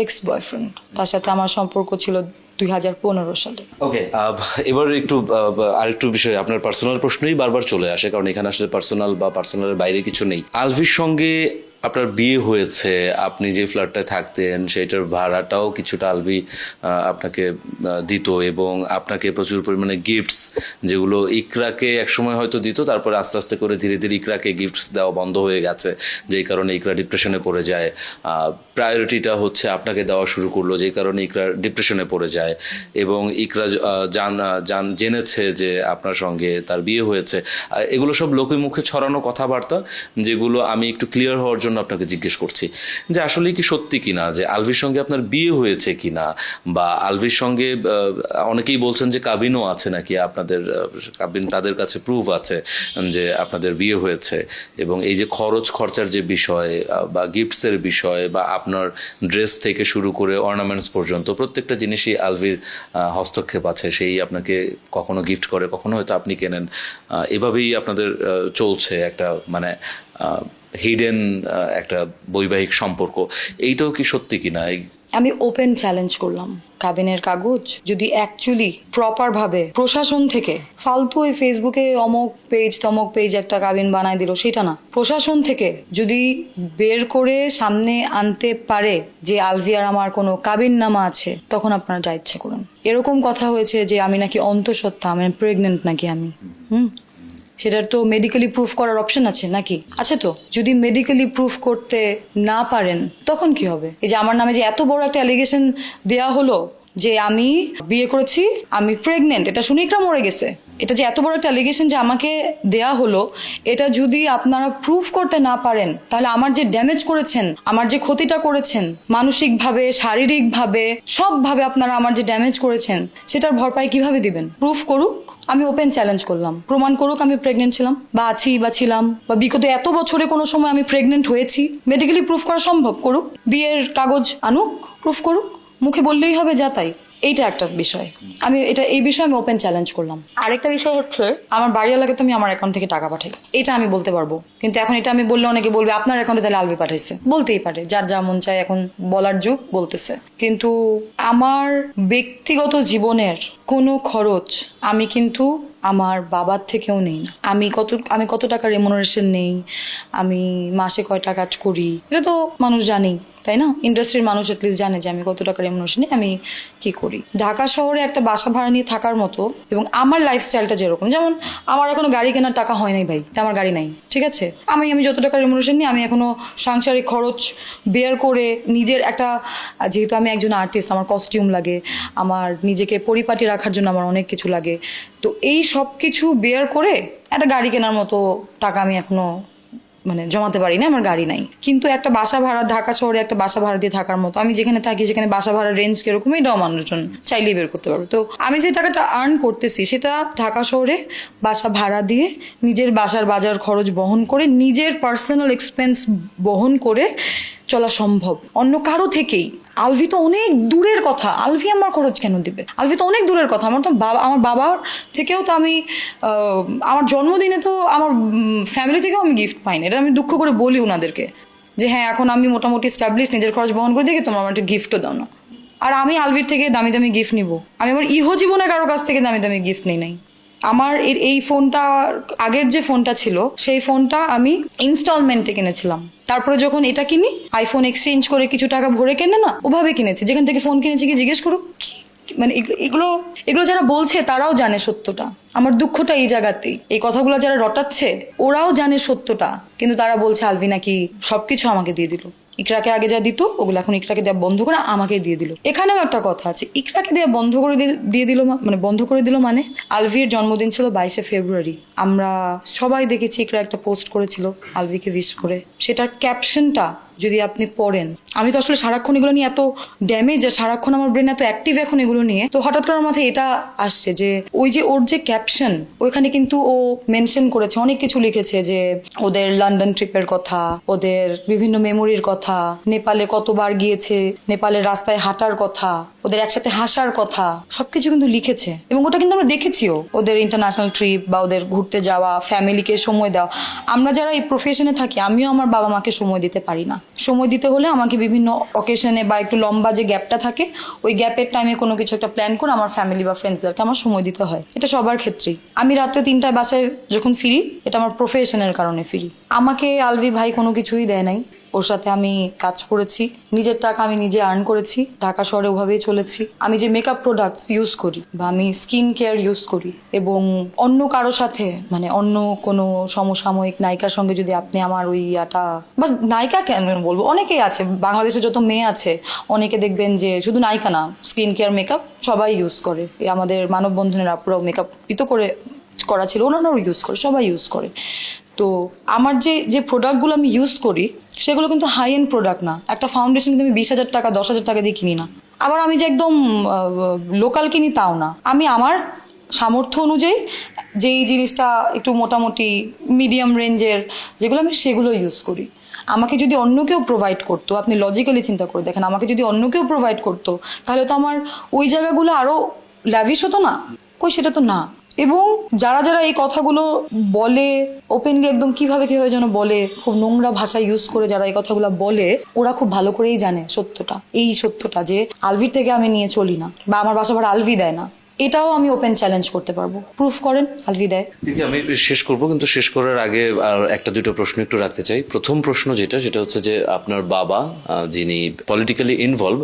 ex boyfriend. তার সাথে আমার সম্পর্ক ছিল 2015 সালে। ওকে, এবার একটু আরেকটু বিষয়, আপনার পার্সোনাল প্রশ্নই বারবার চলে আসে, কারণ এখানে আসলে পার্সোনাল বা পার্সোনালের বাইরে কিছু নেই। আলভির সঙ্গে আপনার বিয়ে হয়েছে, আপনি যে ফ্ল্যাটটায় থাকতেন সেটার ভাড়াটাও কিছুটা আলভি আপনাকে দিত, এবং আপনাকে প্রচুর পরিমাণে গিফটস, যেগুলো ইকরাকে একসময় হয়তো দিত, তারপরে আস্তে আস্তে করে ধীরে ধীরে ইকরাকে গিফটস দেওয়া বন্ধ হয়ে গেছে, যেই কারণে ইকরা ডিপ্রেশনে পড়ে যায়। প্রায়োরিটিটা হচ্ছে আপনাকে দেওয়া শুরু করলো, যেই কারণে ইকরা ডিপ্রেশনে পড়ে যায়। এবং ইকরা জেনেছে যে আপনার সঙ্গে তার বিয়ে হয়েছে। এগুলো সব লোকের মুখে ছড়ানো কথাবার্তা, যেগুলো আমি একটু ক্লিয়ার হওয়ার জন্য আপনাকে জিজ্ঞেস করছি যে আসলে কি সত্যি কিনা, যে আলভির সঙ্গে আপনার বিয়ে হয়েছে কিনা, বা আলভির সঙ্গে অনেকেই বলছেন যে কাবিনও আছে নাকি আপনাদের, কাবিন তাদের কাছে প্রুফ আছে যে আপনাদের বিয়ে হয়েছে। এবং এই যে খরচার যে বিষয় বা গিফটসের বিষয় বা আপনার ড্রেস থেকে শুরু করে অর্নামেন্টস পর্যন্ত প্রত্যেকটা জিনিসই আলভির হস্তক্ষেপ আছে। সেই আপনাকে কখনো গিফট করে, কখনো হয়তো আপনি কেনেন, এভাবেই আপনাদের চলছে একটা মানে হিডেন একটা বৈবাহিক সম্পর্ক, এইটাও কি সত্যি কিনা? আমি ওপেন চ্যালেঞ্জ করলাম, কাবিনের কাগজ যদি অ্যাকচুয়ালি প্রপার ভাবে প্রশাসন থেকে, ফালতু ওই ফেসবুকে অমক পেজ তমক পেজ একটা কাবিন বানায় দিল সেটা না, প্রশাসন থেকে যদি বের করে সামনে আনতে পারে যে আলভিয়ার আমার কোনো কাবিন নামা আছে, তখন আপনারা যা ইচ্ছা করুন। এরকম কথা হয়েছে যে আমি নাকি অন্তঃসত্ত্বা, আমি প্রেগনেন্ট নাকি আমি, সেটার তো মেডিকেলি প্রুফ করার অপশন আছে নাকি? আছে তো। যদি মেডিকেলি প্রুফ করতে না পারেন তখন কি হবে? এই যে আমার নামে যে এত বড় একটা অ্যালিগেশন দেয়া হলো যে আমি বিয়ে করেছি, আমি প্রেগনেন্ট, এটা শুনে ইকরা মরে গেছে, এটা যে এত বড় একটা অ্যালিগেশন যে আমাকে দেয়া হলো, এটা যদি আপনারা প্রুফ করতে না পারেন, তাহলে আমার যে ড্যামেজ করেছেন, আমার যে ক্ষতিটা করেছেন মানসিকভাবে, শারীরিকভাবে, সবভাবে আপনারা আমার যে ড্যামেজ করেছেন, সেটার ভরপাই কিভাবে দিবেন? প্রুফ করুক। আমি ওপেন চ্যালেঞ্জ করলাম, প্রমাণ করুক আমি প্রেগনেন্ট ছিলাম বা আছি বা ছিলাম, বা বিগত এত বছরে কোনো সময় আমি প্রেগনেন্ট হয়েছি, মেডিকেলি প্রুফ করা সম্ভব, করুক। বিয়ের কাগজ আনুক, প্রুফ করুক, মুখে বললেই হবে যা তাই। এইটা একটা বিষয়, আমি এই বিষয়ে আমি ওপেন চ্যালেঞ্জ করলাম। আরেকটা বিষয় হচ্ছে, আমার বাড়িওয়ালাকে তো আমি আমার অ্যাকাউন্ট থেকে টাকা পাঠাই, এটা আমি বলতে পারবো। কিন্তু এখন এটা আমি বললে অনেকে বলবে আপনার অ্যাকাউন্টে তাহলে আলবি পাঠাইছে, বলতেই পারে, যার যা মন চায় এখন বলার যুগ, বলতেছে। কিন্তু আমার ব্যক্তিগত জীবনের কোনো খরচ আমি কিন্তু আমার বাবার থেকেও নেই না। আমি কত টাকা রেমুনারেশন নেই, আমি মাসে কয় টাকা করি, এটা তো মানুষ জানেই, তাই না? ইন্ডাস্ট্রির মানুষ অ্যাটলিস্ট জানে যে আমি কত টাকা রেমুনারেশন নিই, আমি কি করি। ঢাকা শহরে একটা বাসা ভাড়া নিয়ে থাকার মতো, এবং আমার লাইফস্টাইলটা যেরকম, যেমন আমার এখনো গাড়ি কেনার টাকা হয় নাই ভাই, আমার গাড়ি নাই, ঠিক আছে? আমি যত টাকা রেমুনারেশন নিই, আমি এখনো সাংসারিক খরচ বের করে নিজের একটা, যেহেতু আমি একজন আর্টিস্ট, আমার কস্টিউম লাগে, আমার নিজেকে পরিপাটি রাখার জন্য আমার অনেক কিছু লাগে, তো এই সব কিছু বের করে একটা গাড়ি কেনার মতো টাকা আমি এখনো জমাতে পারি না, আমার গাড়ি নাই। কিন্তু একটা বাসা ভাড়া, ঢাকা শহরে একটা বাসা ভাড়া দিয়ে থাকার মতো, আমি যেখানে থাকি সেখানে বাসা ভাড়ার রেঞ্জ কিরকম, এটাও মানুষজন চাইলেই বের করতে পারবে। তো আমি যে টাকাটা আর্ন করতেছি, সেটা ঢাকা শহরে বাসা ভাড়া দিয়ে, নিজের বাসার বাজার খরচ বহন করে, নিজের পার্সোনাল এক্সপেন্স বহন করে চলা সম্ভব, অন্য কারো থেকেই। আলভি তো অনেক দূরের কথা, আলভি আমার খরচ কেন দিবে? আলভি তো অনেক দূরের কথা, আমার বাবার থেকেও তো আমি, আমার জন্মদিনে তো আমার ফ্যামিলি থেকেও আমি গিফট পাই না, এটা আমি দুঃখ করে বলি ওনাদেরকে যে হ্যাঁ, এখন আমি মোটামুটি স্টাবলিশ, নিজের খরচ বহন করে দেখি, তোমরা আমার একটা গিফটও দাও না। আর আমি আলভির থেকে দামি দামি গিফট নিব? আমি আমার জীবনে কারো কাছ থেকে দামি দামি গিফট নিই নাই। আমার এই ফোনটা, আগের যে ফোনটা ছিল, সেই ফোনটা আমি ইনস্টলমেন্টে কিনেছিলাম। তারপরে যখন এটা কিনি, আইফোন এক্সচেঞ্জ করে কিছু টাকা ভরে কেনে না, ওভাবে কিনেছি। যেখান থেকে ফোন কিনেছি কি জিজ্ঞেস করুক, এগুলো যারা বলছে তারাও জানে সত্যটা। আমার দুঃখটা এই জায়গাতেই, এই কথাগুলো যারা রটাচ্ছে ওরাও জানে সত্যটা, কিন্তু তারা বলছে আলভি নাকি সবকিছু আমাকে দিয়ে দিল। ইকরাকে আগে যা দিত ওগুলো এখন ইকরাকে দেওয়া বন্ধ করে আমাকে দিয়ে দিল। এখানেও একটা কথা আছে, ইকরাকে দেওয়া বন্ধ করে দিয়ে দিল, বন্ধ করে দিল মানে, আলভির জন্মদিন ছিল 22শে ফেব্রুয়ারি, আমরা সবাই দেখেছি ইকরা একটা পোস্ট করেছিল আলভিকে উইশ করে, সেটার ক্যাপশনটা যদি আপনি পড়েন, আমি তো আসলে সারাক্ষণ এগুলো নিয়ে এত ড্যামেজ, আর সারাক্ষণ আমার ব্রেন এত অ্যাক্টিভ এখন এগুলো নিয়ে, তো হঠাৎ করে আমার মাথায় এটা আসছে যে ওই যে ওর যে ক্যাপশন, ওইখানে কিন্তু ও মেনশন করেছে, অনেক কিছু লিখেছে, যে ওদের লন্ডন ট্রিপের কথা, ওদের বিভিন্ন মেমোরির কথা, নেপালে কতবার গিয়েছে, নেপালের রাস্তায় হাঁটার কথা, ওদের একসাথে হাসার কথা, সবকিছু কিন্তু লিখেছে। এবং ওটা কিন্তু আমরা দেখেছিও, ওদের ইন্টারন্যাশনাল ট্রিপ বা ওদের ঘুরতে যাওয়া, ফ্যামিলিকে সময় দেওয়া। আমরা যারা এই প্রফেশনে থাকি, আমিও আমার বাবা মাকে সময় দিতে পারি না। সময় দিতে হলে আমাকে বিভিন্ন অকেশনে বা একটু লম্বা যে গ্যাপটা থাকে, ওই গ্যাপের টাইমে কোনো কিছু একটা প্ল্যান করে আমার ফ্যামিলি বা ফ্রেন্ডসদেরকে আমার সময় দিতে হয়। এটা সবার ক্ষেত্রেই। আমি রাত্রে 3টায় বাসায় যখন ফিরি, এটা আমার প্রফেশনের কারণে ফিরি। আমাকে আলভি ভাই কোনো কিছুই দেয় নাই, ওর সাথে আমি কাজ করেছি, নিজের টাকা আমি নিজে আর্ন করেছি, ঢাকা শহরে ওভাবেই চলেছি। আমি যে মেকআপ প্রোডাক্টস ইউজ করি বা আমি স্কিন কেয়ার ইউজ করি, এবং অন্য কারো সাথে, অন্য কোনো সমসাময়িক নায়িকার সঙ্গে যদি আপনি আমার ওই ইয়াটা, বা নায়িকা কেন বলবো, অনেকেই আছে বাংলাদেশে, যত মেয়ে আছে অনেকে দেখবেন যে শুধু নায়িকা না, স্কিন কেয়ার মেকআপ সবাই ইউজ করে। এই আমাদের মানববন্ধনের আপুরাও মেকআপ করা ছিল, ওনারাও ইউজ করে, সবাই ইউজ করে। তো আমার যে প্রোডাক্টগুলো আমি ইউজ করি, সেগুলো কিন্তু হাই এন্ড প্রোডাক্ট না। একটা ফাউন্ডেশন কিন্তু আমি 20,000 টাকা 10,000 টাকা দিয়ে কিনি না। আবার আমি যে একদম লোকাল কিনি তাও না। আমি আমার সামর্থ্য অনুযায়ী যেই জিনিসটা একটু মোটামুটি মিডিয়াম রেঞ্জের যেগুলো, আমি সেগুলো ইউজ করি। আমাকে যদি অন্য কেউ প্রোভাইড করতো, আপনি লজিক্যালি চিন্তা করে দেখেন, আমাকে যদি অন্য কেউ প্রোভাইড করতো, তাহলে তো আমার ওই জায়গাগুলো আরও ল্যাভিশ হতো না? কই, সেটা তো না। এবং যারা যারা এই কথাগুলো বলে ওপেনলি একদম কিভাবে কিভাবে যেন বলে, খুব নোংরা ভাষা ইউজ করে যারা এই কথাগুলো বলে, ওরা খুব ভালো করেই জানে সত্যটা, এই সত্যটা যে আলভির থেকে আমি নিয়ে চলি না, বা আমার বাসা ভাড়া আলভি দেয় না। এটাও আমি ওপেন চ্যালেঞ্জ করতে পারবো, প্রুফ করেন আলভি দেয়। দিদি, আমি শেষ করব, কিন্তু শেষ করার আগে আর একটা দুটো প্রশ্ন একটু রাখতে চাই। প্রথম প্রশ্ন সেটা হচ্ছে যে আপনার বাবা যিনি পলিটিক্যালি ইনভলভ,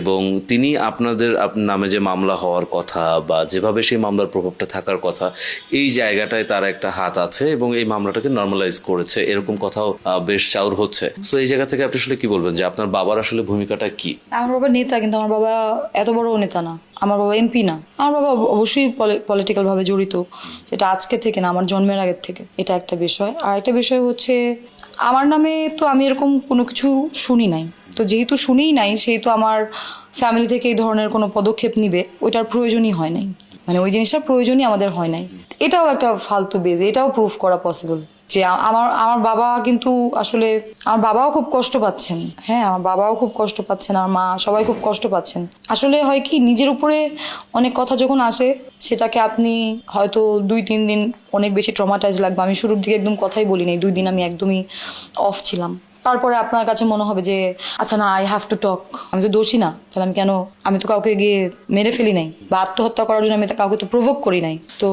এবং তিনি আপনাদের নামে যে মামলা হওয়ার কথা বা যেভাবে সেই মামলার প্রভাবটা থাকার কথা, এই জায়গাটায় তার একটা হাত আছে এবং এই মামলাটাকে নর্মালাইজ করেছে, এরকম কথাও বেশ চাউর হচ্ছে। সো এই জায়গা থেকে আপনি আসলে কি বলবেন যে আপনার বাবার আসলে ভূমিকাটা কি? আমার বাবা নেতা, কিন্তু আমার বাবা এত বড় নেতা না, আমার বাবা এমপি না। আমার বাবা অবশ্যই পলিটিক্যাল ভাবে জড়িত, সেটা আজকে থেকে না, আমার জন্মের আগের থেকে। এটা একটা বিষয়। আর একটা বিষয় হচ্ছে আমার নামে তো আমি এরকম কোনো কিছু শুনি নাই, তো যেহেতু শুনিই নাই সেহেতু আমার ফ্যামিলি থেকে এই ধরনের কোনো পদক্ষেপ নিবে ওইটার প্রয়োজনই হয় নাই, মানে ওই জিনিসটার প্রয়োজনই আমাদের হয় নাই। এটাও একটা ফালতু বেজ, এটাও প্রুফ করা পসিবল যে আমার আমার বাবা কিন্তু আসলে, আমার বাবাও খুব কষ্ট পাচ্ছেন। হ্যাঁ, আমার বাবাও খুব কষ্ট পাচ্ছেন, আমার মা, সবাই খুব কষ্ট পাচ্ছেন। আসলে হয় কি, নিজের উপরে অনেক কথা যখন আসে, সেটাকে আপনি হয়তো 2-3 দিন অনেক বেশি ট্রমাটাইজ লাগবে। আমি শুরুর দিকে একদম কথাই বলি নাই, 2 দিন আমি একদমই অফ ছিলাম। তারপরে আপনার কাছে মনে হবে যে আচ্ছা না, আই হ্যাভ টু টক, আমি তো দোষী না, তাহলে আমি কেন, আমি তো কাউকে গিয়ে মেরে ফেলি নাই, বা আত্মহত্যা করার জন্য আমি তো কাউকে তো প্রভোক করি নাই। তো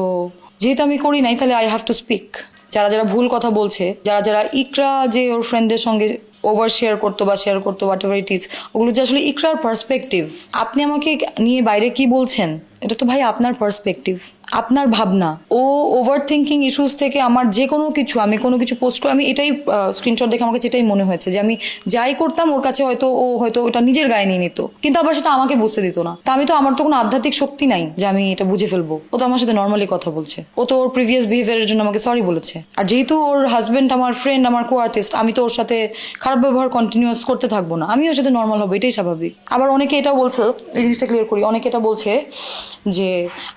যেহেতু আমি করি নাই, তাহলে আই হ্যাভ টু স্পিক। যারা যারা ভুল কথা বলছে, যারা যারা ইকরা যে ওর ফ্রেন্ডদের সঙ্গে ওভার শেয়ার করতো বা শেয়ার করতো, হোয়াট এভার ইট ইজ, ওগুলো যে আসলে ইকরার পার্সপেক্টিভ। আপনি আমাকে নিয়ে বাইরে কি বলছেন, এটা তো ভাই আপনার পার্সপেক্টিভ, আপনার ভাবনা। ও ওভার থিঙ্কিং ইস্যুস থেকে আমার যে কোনো কিছু, আমি কোনো কিছু পোস্ট করে, আমি এটাই স্ক্রিনশট দেখে আমাকে যেটাই মনে হয়েছে যে আমি যাই করতাম ওর কাছে হয়তো ও হয়তো ওটা নিজের গায়ে নিয়ে নিত, কিন্তু আবার সেটা আমাকে বুঝতে দিত না। তা আমি তো, আমার তো কোনো আধ্যাত্মিক শক্তি নাই যে আমি এটা বুঝে ফেলবো। ও তো আমার সাথে নর্মালি কথা বলছে, ও তো ওর প্রিভিয়াস বিহেভিয়ারের জন্য আমাকে সরি বলেছে। আর যেহেতু ওর হাজবেন্ড আমার ফ্রেন্ড, আমার কো আর্টিস্ট, আমি তো ওর সাথে খারাপ ব্যবহার কন্টিনিউয়াস করতে থাকবো না, আমি ওর সাথে নর্মাল হবো, এটাই স্বাভাবিক। আবার অনেকে এটাও বলছে, এই জিনিসটা ক্লিয়ার করি, অনেকে এটা বলছে যে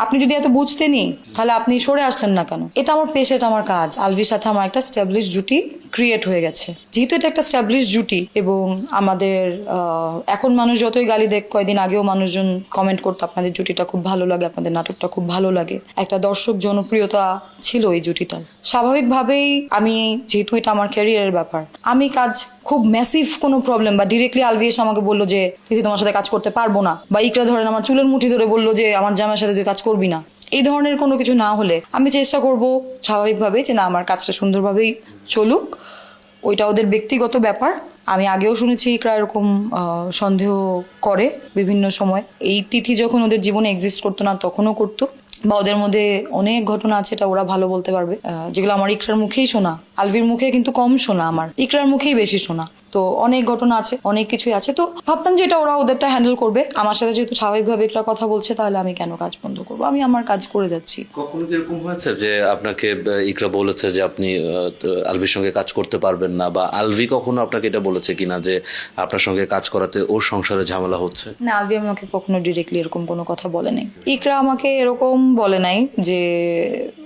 আপনি যদি এত বুঝতেনই তাহলে আপনি সরে আসলেন না কেন। এটা আমার পেশা, এটা আমার কাজ। আলভির সাথে আমার একটা স্ট্যাবলিশ জুটি ক্রিয়েট হয়ে গেছে, যেহেতু এটা একটা স্ট্যাবলিশ জুটি, এবং আমাদের এখন মানুষ যতই গালি দেখ, কয়েকদিন আগেও মানুষজন কমেন্ট করতো আপনাদের জুটিটা খুব ভালো লাগে, আপনাদের নাটকটা খুব ভালো লাগে, একটা দর্শক জনপ্রিয়তা ছিল এই জুটিটার। স্বাভাবিকভাবেই আমি, যেহেতু এটা আমার ক্যারিয়ারের ব্যাপার, আমি কাজ খুব ম্যাসিভ কোনো প্রবলেম, বা ডিরেক্টলি আলভি এসে আমাকে বললো যে দিদি তোমার সাথে কাজ করতে পারবো না, বা ইকরা ধরেন আমার চুলের মুঠি ধরে বললো যে আমার জামাইয়ের সাথে তুই কাজ করবি না, এই ধরনের কোনো কিছু না হলে আমি চেষ্টা করব স্বাভাবিকভাবে যে না, আমার কাজটা সুন্দরভাবেই চলুক। ওইটা ওদের ব্যক্তিগত ব্যাপার। আমি আগেও শুনেছি ইকরা এরকম সন্দেহ করে বিভিন্ন সময়, এই তিথি যখন ওদের জীবনে এক্সিস্ট করতো না তখনও করতো, বা ওদের মধ্যে অনেক ঘটনা আছে, এটা ওরা ভালো বলতে পারবে, যেগুলো আমার ইকরার মুখেই শোনা। আলভির মুখে কিন্তু কম শোনা, আমার ইকরার মুখেই বেশি শোনা। তো অনেক ঘটনা আছে, অনেক কিছুই আছে। তো ভাবতাম যে এটা ওরা ওদেরটা হ্যান্ডেল করবে, আমার সাথে যেহেতু স্বাভাবিকভাবে ইকরা কথা বলছে, তাহলে আমি কেন কাজ বন্ধ করবো, আমি আমার কাজ করে যাচ্ছি। কখনো কি এরকম হয়েছে যে আপনাকে ইকরা বলেছে যে আপনি আলভির সঙ্গে কাজ করতে পারবেন না, বা আলভি কখনো আপনাকে এটা বলেছে কিনা যে আপনার সঙ্গে কাজ করাতে ওর সংসারে ঝামেলা হচ্ছে? না, আলভি আমাকে কখনো ডিরেক্টলি এরকম কোনো কথা বলে নাই। ইকরা আমাকে এরকম বলে নাই যে,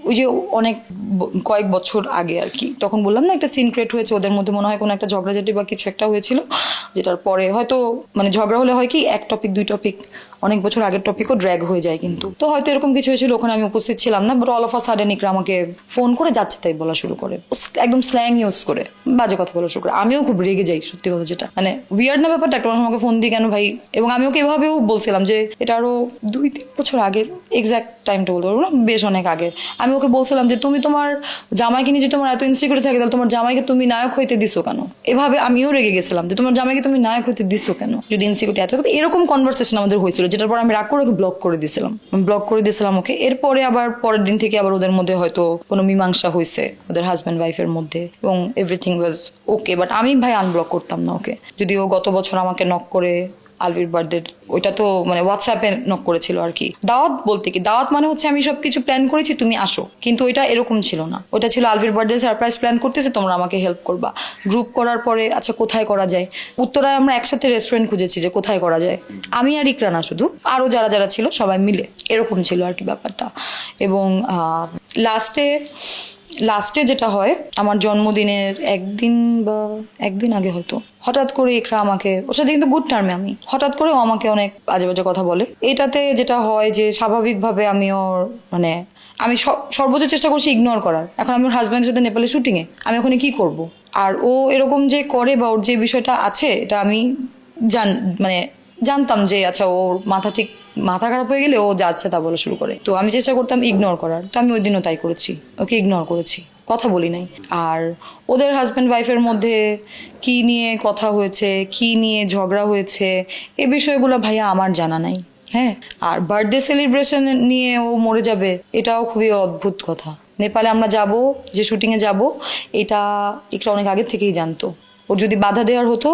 ওই যে অনেক কয়েক বছর আগে আর কি, তখন বললাম না একটা সিন ক্রিয়েট হয়েছে ওদের মধ্যে, মনে হয় কোনো একটা ঝগড়াঝাটি বা কিছু একটা হয়েছিল, যেটার পরে হয়তো মানে ঝগড়া হলে হয় কি, এক টপিক 2 টপিক, অনেক বছর আগের টপিকও ড্র্যাগ হয়ে যায়, কিন্তু তো হয়তো এরকম কিছু হয়েছিল, ওখানে আমি উপস্থিত ছিলাম না। But all of a sudden Iqra আমাকে ফোন করে যাচ্ছে তাই বলা শুরু করে, একদম স্ল্যাং ইউজ করে বাজে কথা বলা শুরু করে। আমিও খুব রেগে যাই, সত্যি কথা যেটা, মানে উইয়ার্ড না ব্যাপারটা, একটা মানুষ আমাকে ফোন দিই কেন ভাই। এবং আমি ওকে এভাবেও বলছিলাম যে এটা আরো 2-3 বছর আগের, এক্সাক্ট টাইমটা বলতে পারবো না, বেশ অনেক আগের। আমি ওকে বলছিলাম যে তুমি তোমার জামাইকে নিয়ে যদি তোমার এত ইনসিকিউরিটি থাকে, তাহলে তোমার জামাইকে তুমি নায়ক হইতে দিছো কেন। এভাবে আমিও রেগে গেছিলাম যে তোমার জামাইকে তুমি নায়ক হইতে দিছো কেন, যদি ইনসিকিউরিটি এত। এরকম কনভারসেশন আমাদের হয়েছিল, যেটার পর আমি রাগ করে ব্লক করে দিয়েছিলাম ওকে। এরপরে আবার পরের দিন থেকে আবার ওদের মধ্যে হয়তো কোনো মীমাংসা হয়েছে, ওদের হাজব্যান্ড ওয়াইফের মধ্যে, এবং এভরিথিং ওয়াজ ওকে। বাট আমি ভাই আনব্লক করতাম না ওকে। যদিও গত বছর আমাকে নক করে আলভির বার্থডে, ওইটা তো মানে হোয়াটসঅ্যাপে নক করেছিল আর কি। দাওয়াত বলতে কি, দাওয়াত মানে হচ্ছে আমি সবকিছু প্ল্যান করেছি, তুমি আসো, কিন্তু ওইটা এরকম ছিল না। ওটা ছিল আলভির বার্থডে সারপ্রাইজ প্ল্যান করতেছে, তোমরা আমাকে হেল্প করবা। গ্রুপ করার পরে আচ্ছা কোথায় করা যায়, উত্তরায় আমরা একসাথে রেস্টুরেন্ট খুঁজেছি যে কোথায় করা যায়, আমি আর ইকরা না, শুধু আরো যারা যারা ছিল সবাই মিলে, এরকম ছিল আর কি ব্যাপারটা। এবং লাস্টে যেটা হয়, আমার জন্মদিনের একদিন আগে হয়তো হঠাৎ করে ইকরা আমাকে, ওর সাথে কিন্তু গুড টার্মে আমি, হঠাৎ করে ও আমাকে অনেক বাজে বাজে কথা বলে। এটাতে যেটা হয় যে স্বাভাবিকভাবে আমি ওর মানে আমি সর্বোচ্চ চেষ্টা করছি ইগনোর করার। এখন আমি ওর হাজব্যান্ডের সাথে নেপালে শুটিংয়ে, আমি ওখানে কি করব? আর ও এরকম যে করে বা ওর যে বিষয়টা আছে এটা আমি মানে জানতাম যে আচ্ছা ওর মাথা খারাপ হয়ে গেলে ও যাচ্ছে তা বলা শুরু করে। তো আমি চেষ্টা করতাম ইগনোর করার, তো আমি ওই দিনও তাই করেছি, ওকে ইগনোর করেছি, কথা বলি নাই। আর ওদের হাজব্যান্ড ওয়াইফের মধ্যে কি নিয়ে কথা হয়েছে, কি নিয়ে ঝগড়া হয়েছে, এই বিষয়গুলো ভাইয়া আমার জানা নাই। হ্যাঁ, আর বার্থডে সেলিব্রেশন নিয়ে ও মরে যাবে, এটাও খুবই অদ্ভুত কথা। নেপালে আমরা যাব, যে শুটিংয়ে যাব, এটা একটু অনেক আগে থেকেই জানতো। ওর যদি বাধা দেওয়ার হতো,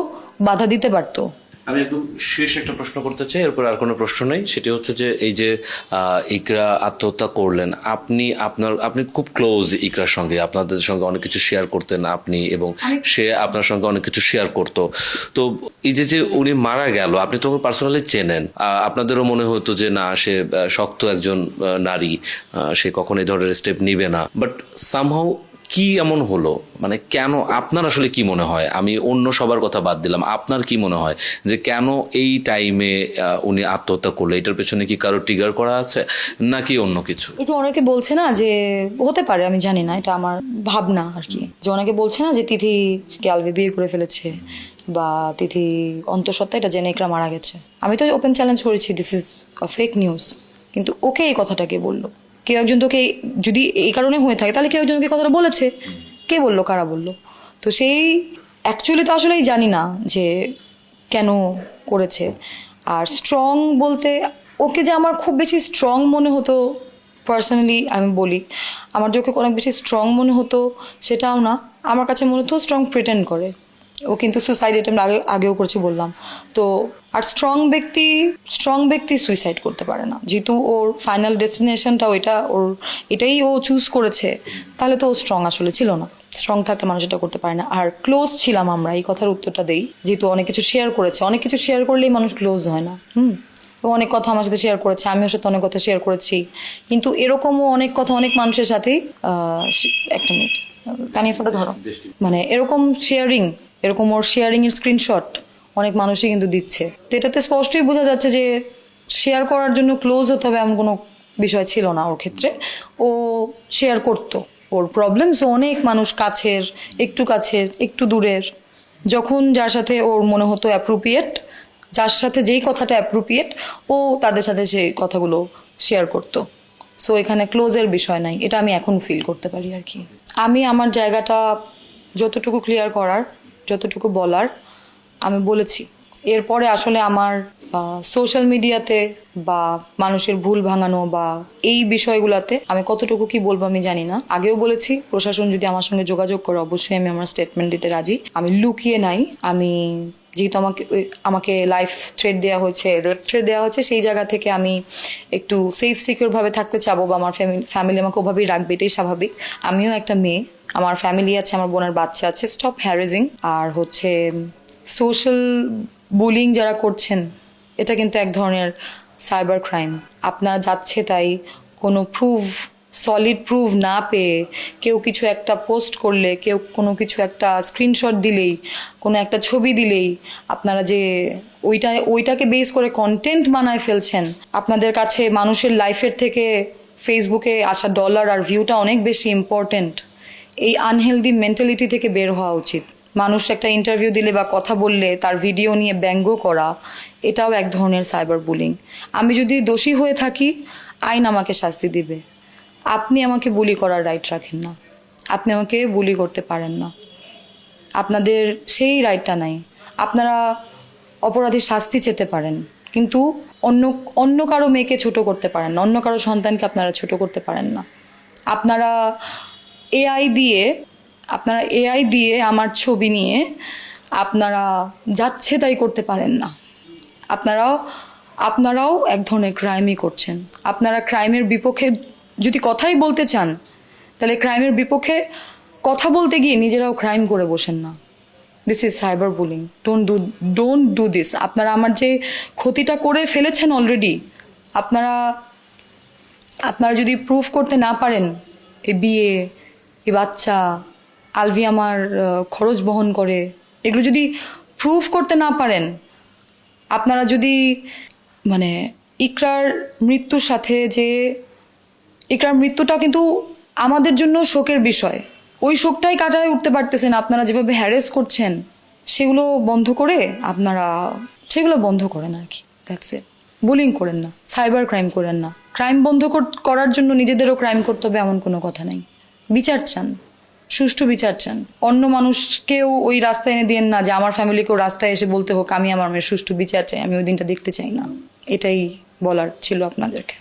বাধা দিতে পারতো। আমি একদম শেষ একটা প্রশ্ন করতে চাই, এরপর আর কোনো প্রশ্ন নেই। সেটি হচ্ছে যে এই যে ইকরা আত্মহত্যা করলেন, আপনি খুব ক্লোজ ইকরার সঙ্গে, আপনাদের সঙ্গে অনেক কিছু শেয়ার করতেন আপনি, এবং সে আপনার সঙ্গে অনেক কিছু শেয়ার করতো। তো এই যে উনি মারা গেল, আপনি তো পার্সোনালি চেনেন, আপনাদেরও মনে হতো যে না, সে শক্ত একজন নারী, সে কখনো এই ধরনের স্টেপ নিবে না, বাট সামহাউ কি এমন হলো, মানে কেন, আপনার আসলে কি মনে হয়? আমি অন্য সবার কথা বাদ দিলাম, আপনার কি মনে হয় যে কেন এই টাইমে উনি আত্মহত্যা করলো? এটার পেছনে কি কারো ট্রিগার করা আছে নাকি অন্য কিছু? এটা অনেকে বলছে না যে, হতে পারে, আমি জানি না, এটা আমার ভাবনা আর কি, যে অনেকে বলছে না যে তিথি আলভি বিয়ে করে ফেলেছে বা তিথি অন্তঃসত্ত্বা এটা জেনে ইকরা মারা গেছে। আমি তো ওপেন চ্যালেঞ্জ করেছি this is a fake news, কিন্তু ওকে এই কথাটা কে বললো? কেউ একজন তোকে, যদি এই কারণে হয়ে থাকে তাহলে কেউ একজনকে কথাটা বলেছে, কে বললো, কারা বললো? তো সেই অ্যাকচুয়ালি তো আসলেই জানি না যে কেন করেছে। আর স্ট্রং বলতে, ওকে যে আমার খুব বেশি স্ট্রং মনে হতো, পার্সোনালি আমি বলি, আমার যে ওকে অনেক বেশি স্ট্রং মনে হতো সেটাও না। আমার কাছে মনে হতো স্ট্রং প্রিটেন্ড করে। ও কিন্তু সুইসাইড অ্যাটেম্প আগেও করেছে বললাম তো। আর স্ট্রং ব্যক্তি সুইসাইড করতে পারে না, যেহেতু ওর ফাইনাল ডেস্টিনেশনটা এটাই ও চুজ করেছে, তাহলে তো ও স্ট্রং আসলে ছিল না। স্ট্রং থাকলে মানুষ এটা করতে পারে না। আর ক্লোজ ছিলাম আমরা, এই কথার উত্তরটা দেই, যেহেতু অনেক কিছু শেয়ার করেছে। অনেক কিছু শেয়ার করলেই মানুষ ক্লোজ হয় না। ও অনেক কথা আমার সাথে শেয়ার করেছে, আমিও সাথে অনেক কথা শেয়ার করেছি, কিন্তু এরকমও অনেক কথা অনেক মানুষের সাথেই একটা মিনিট কানিয়ে ফোটা ধরো, মানে এরকম ওর শেয়ারিং এর স্ক্রিনশট অনেক মানুষই কিন্তু দিচ্ছে। তো এটাতে স্পষ্টই বোঝা যাচ্ছে যে শেয়ার করার জন্য ক্লোজ হতে হবে এমন কোনো বিষয় ছিল না ওর ক্ষেত্রে। ও শেয়ার করতো ওর প্রবলেমস, অনেক মানুষ, কাছের, একটু দূরের, যখন যার সাথে ওর মনে হতো অ্যাপ্রোপ্রিয়েট, যার সাথে যেই কথাটা অ্যাপ্রোপ্রিয়েট, ও তাদের সাথে সেই কথাগুলো শেয়ার করতো। সো এখানে ক্লোজের বিষয় নাই, এটা আমি এখন ফিল করতে পারি আর কি। আমি আমার জায়গাটা যতটুকু ক্লিয়ার করার, যতটুকু বলার আমি বলেছি। এরপরে আসলে আমার সোশ্যাল মিডিয়াতে বা মানুষের ভুল ভাঙানো বা এই বিষয়গুলোতে আমি কতটুকু কি বলবো আমি জানি না। আগেও বলেছি, প্রশাসন যদি আমার সঙ্গে যোগাযোগ করে অবশ্যই আমি আমার স্টেটমেন্ট দিতে রাজি। আমি লুকিয়ে নাই। আমি যেহেতু আমাকে লাইফ থ্রেট দেওয়া হয়েছে, রেপ থ্রেট দেওয়া হয়েছে, সেই জায়গা থেকে আমি একটু সেফ সিকিউরভাবে থাকতে চাবো, বা আমার ফ্যামিলি আমাকে ওভাবেই রাখবে, এটাই স্বাভাবিক। আমিও একটা মেয়ে, আমার ফ্যামিলি আছে, আমার বোনের বাচ্চা আছে। Stop harassing. আর হচ্ছে সোশ্যাল বুলিং যারা করছেন, এটা কিন্তু এক ধরনের সাইবার ক্রাইম। আপনারা যাচ্ছে তাই কোনো সলিড প্রুফ না পেয়ে কেউ কিছু একটা পোস্ট করলে, কেউ কোনো কিছু একটা স্ক্রিনশট দিলেই, কোনো একটা ছবি দিলেই আপনারা যে ওইটাকে বেস করে কন্টেন্ট বানায় ফেলছেন, আপনাদের কাছে মানুষের লাইফের থেকে ফেসবুকে আসা ডলার আর ভিউটা অনেক বেশি ইম্পর্টেন্ট। এই আনহেলদি মেন্টালিটি থেকে বের হওয়া উচিত। মানুষ একটা ইন্টারভিউ দিলে বা কথা বললে তার ভিডিও নিয়ে ব্যঙ্গ করা, এটাও এক ধরনের সাইবার বুলিং। আমি যদি দোষী হয়ে থাকি, আইন আমাকে শাস্তি দিবে। আপনি আমাকে বুলি করার রাইট রাখেন না, আপনি আমাকে বুলি করতে পারেন না, আপনাদের সেই রাইটটা নাই। আপনারা অপরাধীর শাস্তি চেতে পারেন, কিন্তু অন্য কারো মেয়েকে ছোট করতে পারেন না, অন্য কারো সন্তানকে আপনারা ছোট করতে পারেন না। আপনারা এআই দিয়ে আমার ছবি নিয়ে আপনারা যাচ্ছে তাই করতে পারেন না। আপনারাও এক ধরনের ক্রাইমই করছেন। আপনারা ক্রাইমের বিপক্ষে যদি কথাই বলতে চান, তাহলে ক্রাইমের বিপক্ষে কথা বলতে গিয়ে নিজেরাও ক্রাইম করে বসেন না। This is cyber bullying. Don't do this. আপনারা আমার যে ক্ষতিটা করে ফেলেছেন অলরেডি, আপনারা যদি প্রুফ করতে না পারেন, এই বিয়ে, এই বাচ্চা, আলভি আমার খরচ বহন করে, এগুলো যদি প্রুফ করতে না পারেন, আপনারা যদি মানে ইকরার মৃত্যুর সাথে যে ইকরার মৃত্যুটা কিন্তু আমাদের জন্য শোকের বিষয়। ওই শোকটাই কাটায় উঠতে পারতেছেন আপনারা, যেভাবে হ্যারেস করছেন সেগুলো বন্ধ করে আপনারা সেগুলো বন্ধ করেন আর কি, দ্যাটস ইট। বুলিং করেন না, সাইবার ক্রাইম করেন না। ক্রাইম বন্ধ করার জন্য নিজেদেরও ক্রাইম করতে হবে এমন কোনো কথা নেই। বিচার চান, সুষ্ঠু বিচার চান। অন্য মানুষকেও ওই রাস্তায় এনে দিয়েন না যে আমার ফ্যামিলিকেও রাস্তায় এসে বলতে হোক আমি আমার মেয়ের সুষ্ঠু বিচার চাই, আমি ওই দিনটা দেখতে চাই না। এটাই বলার ছিল আপনাদেরকে।